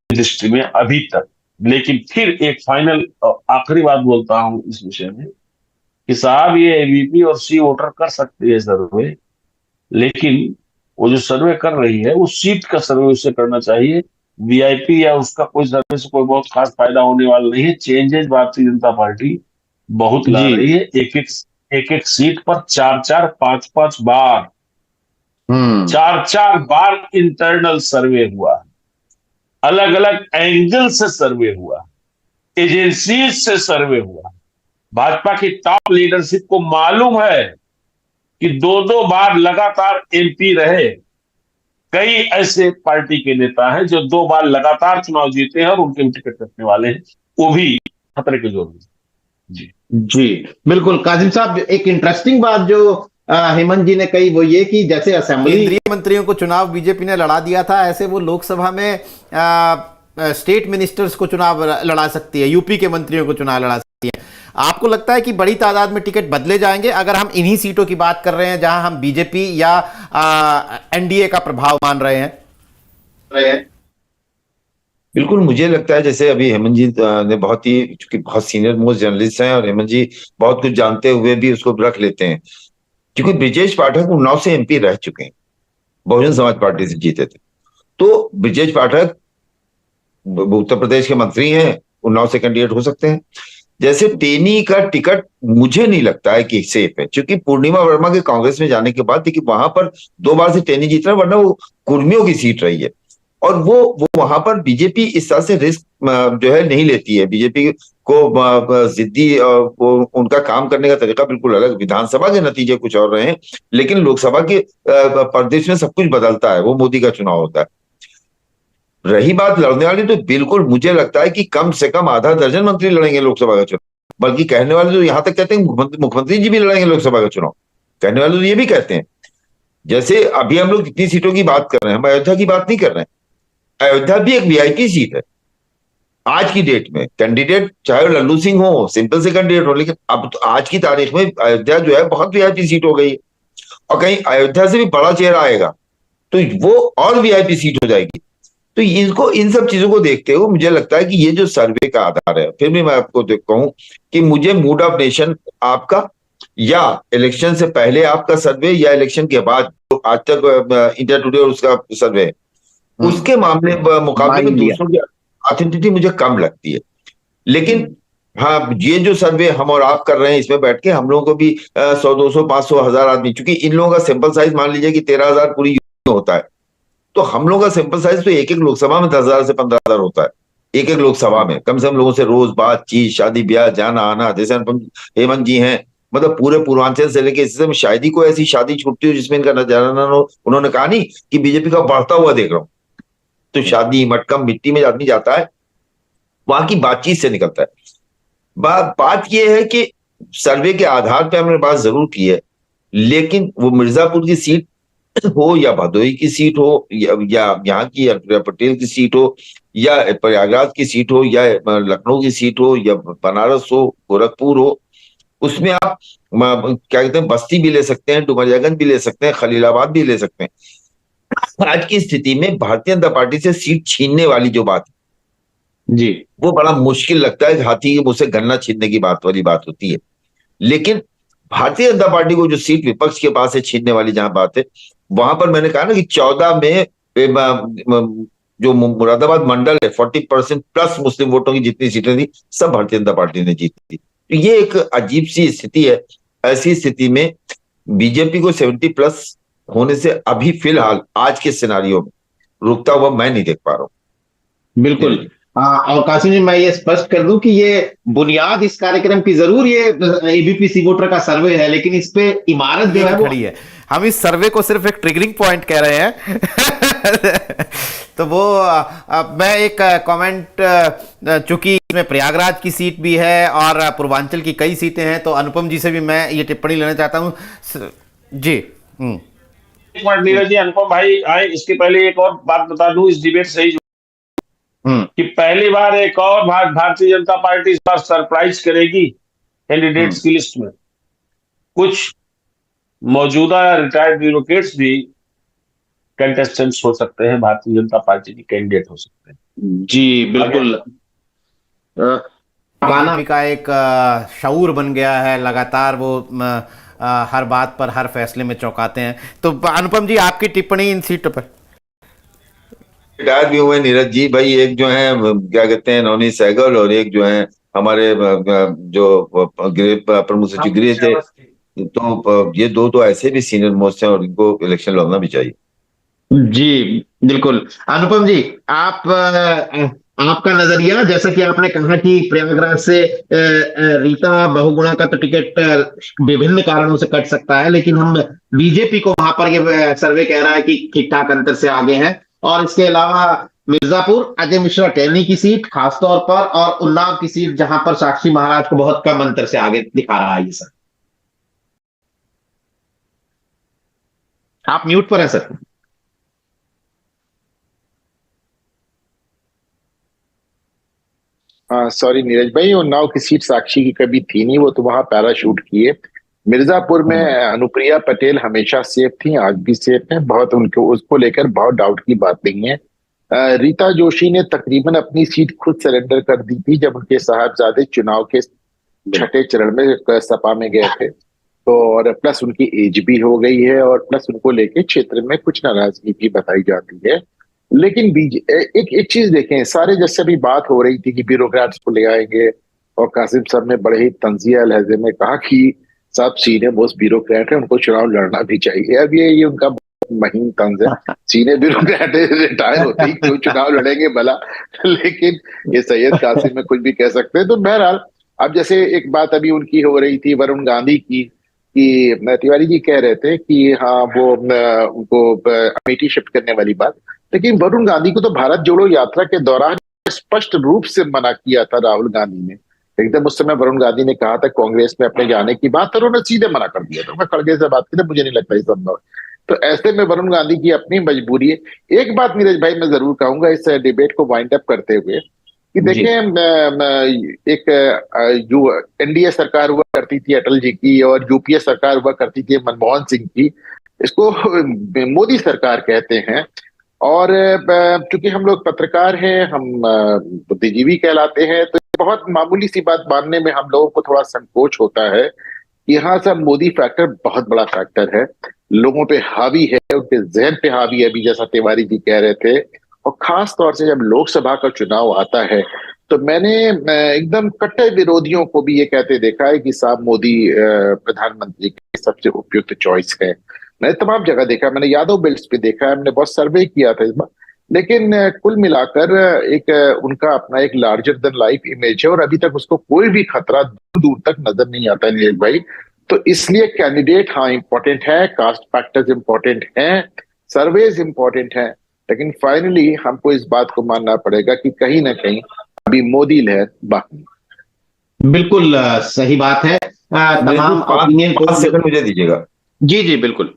दृष्टि में अभी तक। लेकिन फिर एक फाइनल आखिरी बात बोलता हूं इस विषय में कि साहब ये एबीपी और सी वोटर कर सकते हैं सर्वे, लेकिन वो जो सर्वे कर रही है उस सीट का सर्वे उससे करना चाहिए। वीआईपी या उसका कोई सर्वे से कोई बहुत खास फायदा होने वाला नहीं है। चेंजेस भारतीय जनता पार्टी बहुत ला जी। रही है। एक एक सीट पर 4-4, 5-5 बार, 4-4 बार इंटरनल सर्वे हुआ, अलग अलग एंगल से सर्वे हुआ, एजेंसी से सर्वे हुआ। भाजपा की टॉप लीडरशिप को मालूम है कि 2-2 बार लगातार एमपी रहे। कई ऐसे पार्टी के नेता हैं जो 2 बार लगातार चुनाव जीते हैं और उनके भी टिकट कटने वाले हैं, वो भी खतरे के जोर में। जी जी बिल्कुल। काजिम साहब, एक इंटरेस्टिंग बात जो हेमंत जी ने कही वो ये कि जैसे असेंबली केंद्रीय मंत्रियों को चुनाव बीजेपी ने लड़ा दिया था, ऐसे वो लोकसभा में स्टेट मिनिस्टर्स को चुनाव लड़ा सकती है, यूपी के मंत्रियों को चुनाव लड़ा सकती है। आपको लगता है कि बड़ी तादाद में टिकट बदले जाएंगे अगर हम इन्हीं सीटों की बात कर रहे हैं जहां हम बीजेपी या एनडीए का प्रभाव मान रहे हैं? बिल्कुल, मुझे लगता है जैसे अभी हेमंत जी ने बहुत ही, चूंकि बहुत सीनियर मोस्ट जर्नलिस्ट हैं और हेमंत जी बहुत कुछ जानते हुए भी उसको रख लेते हैं, क्योंकि ब्रिजेश पाठक उन्नाव से एमपी रह चुके हैं, बहुजन समाज पार्टी से जीते थे। तो ब्रिजेश पाठक उत्तर प्रदेश के मंत्री हैं, उन्नाव से कैंडिडेट हो सकते हैं। जैसे टेनी का टिकट मुझे नहीं लगता है कि सेफ है, क्योंकि पूर्णिमा वर्मा के कांग्रेस में जाने के बाद देखिए वहां पर 2 बार से टेनी जीत रहा है, वरना वो कुर्मियों की सीट रही है और वो वहां पर बीजेपी इस तरह से रिस्क जो है नहीं लेती है। बीजेपी को जिद्दी उनका काम करने का तरीका बिल्कुल अलग। विधानसभा के नतीजे कुछ और रहे हैं, लेकिन लोकसभा के परिदृश्य में सब कुछ बदलता है, वो मोदी का चुनाव होता है। रही बात लड़ने वाली, तो बिल्कुल मुझे लगता है कि कम से कम आधा दर्जन मंत्री लड़ेंगे लोकसभा का चुनाव, बल्कि कहने वाले तो यहां तक कहते हैं मुख्यमंत्री जी भी लड़ेंगे लोकसभा का चुनाव, कहने वाले तो ये भी कहते हैं। जैसे अभी हम लोग कितनी सीटों की बात कर रहे हैं, हम अयोध्या की बात नहीं कर रहे हैं। अयोध्या भी एक वीआईपी सीट है आज की डेट में। कैंडिडेट चाहे लल्लू सिंह हो, सिंपल से कैंडिडेट हो, लेकिन अब तो आज की तारीख में अयोध्या जो है बहुत वीआईपी सीट हो गई है, और कहीं अयोध्या से भी बड़ा चेहरा आएगा तो वो और वीआईपी सीट हो जाएगी। तो इनको, इन सब चीजों को देखते हुए मुझे लगता है कि ये जो सर्वे का आधार है, फिर भी मैं आपको कहूं कि मुझे मूड ऑफ नेशन आपका या इलेक्शन से पहले आपका सर्वे या इलेक्शन के बाद जो आज तक इंडिया टुडे और उसका सर्वे है, उसके मामले मुकाबले में दूसरों की ऑथेंटिसिटी मुझे कम लगती है। लेकिन हाँ, ये जो सर्वे हम और आप कर रहे हैं, इसमें बैठ के हम लोगों को भी 100, 200, 500, 1000 आदमी, चूंकि इन लोगों का सैंपल साइज मान लीजिए कि 13,000 पूरी होता है, तो हम लोगों का सैंपल साइज तो एक एक लोकसभा में 10,000 से 15,000 होता है। एक एक लोकसभा में कम से कम लोगों से रोज बातचीत, शादी ब्याह, जाना आना। जैसे हेमंत जी हैं, मतलब पूरे पूर्वांचल से लेके इससे शादी को ऐसी शादी छुट्टी हो जिसमें इनका नजारा ना हो। उन्होंने कहा नहीं कि बीजेपी का बढ़ता हुआ देख रहा हूं, तो शादी मटकम मिट्टी में आदमी जाता है, वहां की बातचीत से निकलता है। बात यह है कि सर्वे के आधार पर हमने बात जरूर की है, लेकिन वो मिर्जापुर की सीट हो या भदोही की सीट हो या यहाँ की अनुप्रिया पटेल की सीट हो या प्रयागराज की सीट हो या लखनऊ की सीट हो या बनारस हो, गोरखपुर हो, उसमें आप क्या कहते हैं, बस्ती भी ले सकते हैं, डुमरियागंज भी ले सकते हैं, खलीलाबाद भी ले सकते हैं। आज की स्थिति में भारतीय जनता पार्टी से सीट छीनने वाली जो बात जी, वो बड़ा मुश्किल लगता है। हाथी के मुंह से गन्ना छीनने की बात वाली बात होती है, लेकिन भारतीय जनता पार्टी को जो सीट विपक्ष के पास है छीनने वाली जहां बात है, वहां पर मैंने कहा ना कि 14 में जो मुरादाबाद मंडल है 40% प्लस मुस्लिम वोटों की जितनी सीटें थी सब भारतीय जनता पार्टी ने जीती थी। तो ये एक अजीब सी स्थिति है। ऐसी स्थिति में बीजेपी को 70+ होने से अभी फिलहाल आज के सिनारियो में रुकता हुआ मैं नहीं देख पा रहा हूं। बिल्कुल। और कासिम जी, मैं ये स्पष्ट कर दूं कि ये बुनियाद इस कार्यक्रम की जरूर ये एबीपी सी वोटर का सर्वे है, लेकिन इस पे इमारत जो है वो खड़ी है। हम इस सर्वे को सिर्फ एक ट्रिगरिंग पॉइंट कह रहे हैं। तो वो मैं एक कमेंट, चूंकि इसमें प्रयागराज की सीट भी है और पूर्वांचल की कई सीटें हैं, तो अनुपम जी से भी मैं ये टिप्पणी लेना चाहता हूं जी। एक मिनट नीरज जी, अनुपम भाई आए इसके पहले एक और बात बता दूं इस डिबेट से ही कि पहली बार एक और भारतीय जनता पार्टी इस बार सरप्राइज करेगी कैंडिडेट्स की लिस्ट में। कुछ मौजूदा रिटायर्ड ब्यूरोक्रेट्स भी कंटेस्टेंट्स हो सकते हैं, भारतीय जनता पार्टी की कैंडिडेट हो सकते हैं। जी बिल्कुल। बीजेपी का एक शऊर बन गया है, लगातार वो हर बात पर, हर फैसले में चौंकाते हैं। तो अनुपम जी, आपकी टिप्पणी इन सीटों पर। रिटायर भी हुए नीरज जी भाई, एक जो है क्या कहते हैं नवनीत सहगल, और एक जो है हमारे जो प्रमुख सचिव गृह थे, तो ये दो तो ऐसे भी सीनियर मोस्ट हैं और इनको इलेक्शन लड़ना भी चाहिए। जी बिल्कुल। अनुपम जी, आपका नजरिया, जैसा कि आपने कहा कि प्रयागराज से रीता बहुगुणा का तो टिकट विभिन्न कारणों से कट सकता है, लेकिन हम बीजेपी को वहां पर ये सर्वे कह रहा है कि ठीक ठाक अंतर से आगे हैं। और इसके अलावा मिर्जापुर अजय मिश्रा टेनी की सीट खासतौर पर, और उन्नाव की सीट जहां पर साक्षी महाराज को बहुत कम अंतर से आगे दिखा रहा है ये सर। आप म्यूट पर हैं सर। सॉरी नीरज भाई, उन्नाव की सीट साक्षी की कभी थी नहीं, वो तो वहां पैराशूट किए। मिर्जापुर में अनुप्रिया पटेल हमेशा सेफ थी, आज भी सेफ है, बहुत उनको उसको लेकर बहुत डाउट की बात नहीं है। रीता जोशी ने तकरीबन अपनी सीट खुद सरेंडर कर दी थी जब उनके साहबजादे चुनाव के छठे चरण में सपा में गए थे, तो और प्लस उनकी एज भी हो गई है, और प्लस उनको लेके क्षेत्र में कुछ नाराजगी भी बताई जाती है। लेकिन एक चीज देखें, सारे जैसे अभी बात हो रही थी कि ब्यूरोक्रेट्स को ले आएंगे, और कासिम साहब ने बड़े ही तंजिया लहजे में कहा कि साहब सीनियर मोस्ट ब्यूरोक्रेट है, उनको चुनाव लड़ना भी चाहिए। अब ये उनका महीन तंज है, सीनियर ब्यूरोक्रेट रिटायर होते ही क्यों चुनाव लड़ेंगे भला। लेकिन ये सैयद कासिम में कुछ भी कह सकते हैं। तो बहरहाल, अब जैसे एक बात अभी उनकी हो रही थी वरुण गांधी की, कि तिवारी जी कह रहे थे कि हाँ वो उनको अमेठी शिफ्ट करने वाली बात, लेकिन वरुण गांधी को तो भारत जोड़ो यात्रा के दौरान स्पष्ट रूप से मना किया था राहुल गांधी ने। एकदम उस समय वरुण गांधी ने कहा था कांग्रेस में अपने जाने की बात, और उन्होंने सीधे मना कर दिया था। मैं खड़गे से बात की, मुझे नहीं लगता ये संभव। तो ऐसे में वरुण गांधी की अपनी मजबूरी है। एक बात नीरज भाई मैं जरूर कहूंगा इस डिबेट को वाइंड अप करते हुए, कि देखें, एक जो एनडीए सरकार हुआ करती थी अटल जी की, और यूपीए सरकार हुआ करती थी मनमोहन सिंह की, इसको मोदी सरकार कहते हैं। और चूंकि हम लोग पत्रकार हैं, हम बुद्धिजीवी कहलाते हैं, तो बहुत मामूली सी बात मानने में हम लोगों को थोड़ा संकोच होता है कि हाँ सब मोदी फैक्टर बहुत बड़ा फैक्टर है, लोगों पे हावी है, उनके जहन पे हावी है, अभी जैसा तिवारी जी कह रहे थे। और खास तौर से जब लोकसभा का चुनाव आता है, तो मैंने एकदम कट्टर विरोधियों को भी ये कहते देखा है कि साहब मोदी प्रधानमंत्री की सबसे उपयुक्त चॉइस है। मैंने तमाम जगह देखा, मैंने यादव बेल्ट पे देखा है, हमने बहुत सर्वे किया था इस बार, लेकिन कुल मिलाकर एक उनका अपना एक लार्जर देन लाइफ इमेज है, और अभी तक उसको कोई भी खतरा दूर दूर तक नजर नहीं आता नीरज भाई। तो इसलिए कैंडिडेट हाँ इंपॉर्टेंट है, कास्ट फैक्टर्स इंपॉर्टेंट हैं, सर्वेज इंपॉर्टेंट हैं, लेकिन फाइनली हमको इस बात को मानना पड़ेगा कि कहीं ना कहीं अभी मोदी लहर बाकी। बिल्कुल सही बात है। तमाम ओपिनियन 5 सेकंड मुझे दीजिएगा। जी जी बिल्कुल।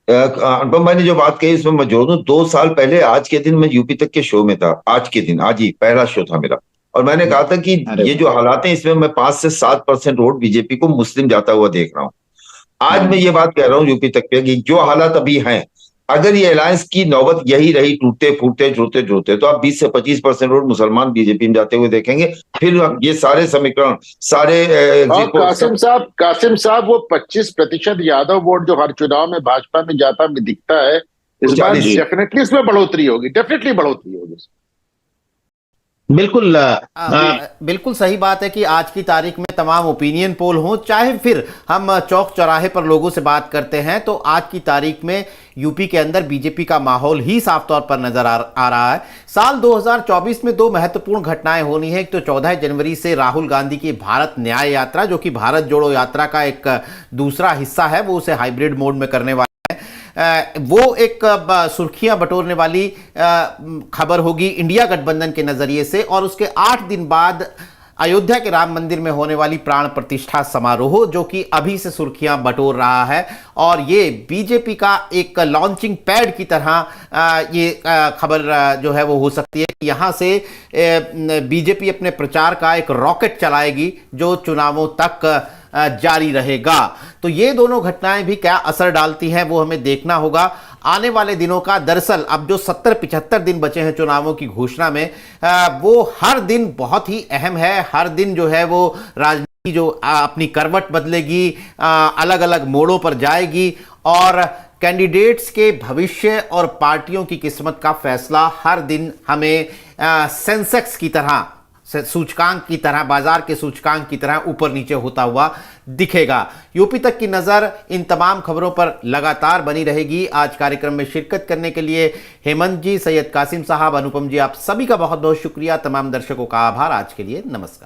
अनुपम भाई ने जो बात कही उसमें मैं जोड़ दूं, 2 साल पहले आज के दिन मैं यूपी तक के शो में था। आज के दिन, आज ही पहला शो था मेरा, और मैंने कहा था कि ये जो हालात हैं इसमें मैं 5 से 7% वोट बीजेपी को मुस्लिम जाता हुआ देख रहा हूं। आज मैं ये बात कह रहा हूं यूपी तक पे कि जो हालात अभी हैं, अगर ये अलायंस की नौबत यही रही टूटते फूटते जोते जोते, तो आप 20 से 25% वोट मुसलमान बीजेपी में जाते हुए देखेंगे। फिर ये सारे समीकरण, सारे और कासिम साहब वो 25% यादव वोट जो हर चुनाव में भाजपा में जाता में दिखता है, इस बार डेफिनेटली इसमें बढ़ोतरी होगी, डेफिनेटली बढ़ोतरी होगी। बिल्कुल बिल्कुल सही बात है कि आज की तारीख में तमाम ओपिनियन पोल हों, चाहे फिर हम चौक चौराहे पर लोगों से बात करते हैं, तो आज की तारीख में यूपी के अंदर बीजेपी का माहौल ही साफ तौर पर नजर आ रहा है। साल 2024 में 2 महत्वपूर्ण घटनाएं होनी है। एक तो 14 जनवरी से राहुल गांधी की भारत न्याय यात्रा, जो कि भारत जोड़ो यात्रा का एक दूसरा हिस्सा है, वो उसे हाइब्रिड मोड में करने वाले वो एक सुर्खियां बटोरने वाली खबर होगी इंडिया गठबंधन के नजरिए से। और उसके 8 दिन बाद अयोध्या के राम मंदिर में होने वाली प्राण प्रतिष्ठा समारोह, जो कि अभी से सुर्खियां बटोर रहा है, और ये बीजेपी का एक लॉन्चिंग पैड की तरह ये खबर जो है वो हो सकती है कि यहाँ से बीजेपी अपने प्रचार का एक रॉकेट चलाएगी जो चुनावों तक जारी रहेगा। तो ये दोनों घटनाएं भी क्या असर डालती हैं वो हमें देखना होगा आने वाले दिनों का। दरअसल अब जो 70-75 दिन बचे हैं चुनावों की घोषणा में, वो हर दिन बहुत ही अहम है। हर दिन जो है वो राजनीति जो अपनी करवट बदलेगी, अलग अलग मोड़ों पर जाएगी, और कैंडिडेट्स के भविष्य और पार्टियों की किस्मत का फैसला हर दिन हमें सेंसेक्स की तरह, सूचकांक की तरह, बाजार के सूचकांक की तरह ऊपर नीचे होता हुआ दिखेगा। यूपी तक की नजर इन तमाम खबरों पर लगातार बनी रहेगी। आज कार्यक्रम में शिरकत करने के लिए हेमंत जी, सैयद कासिम साहब, अनुपम जी, आप सभी का बहुत बहुत शुक्रिया। तमाम दर्शकों का आभार। आज के लिए नमस्कार।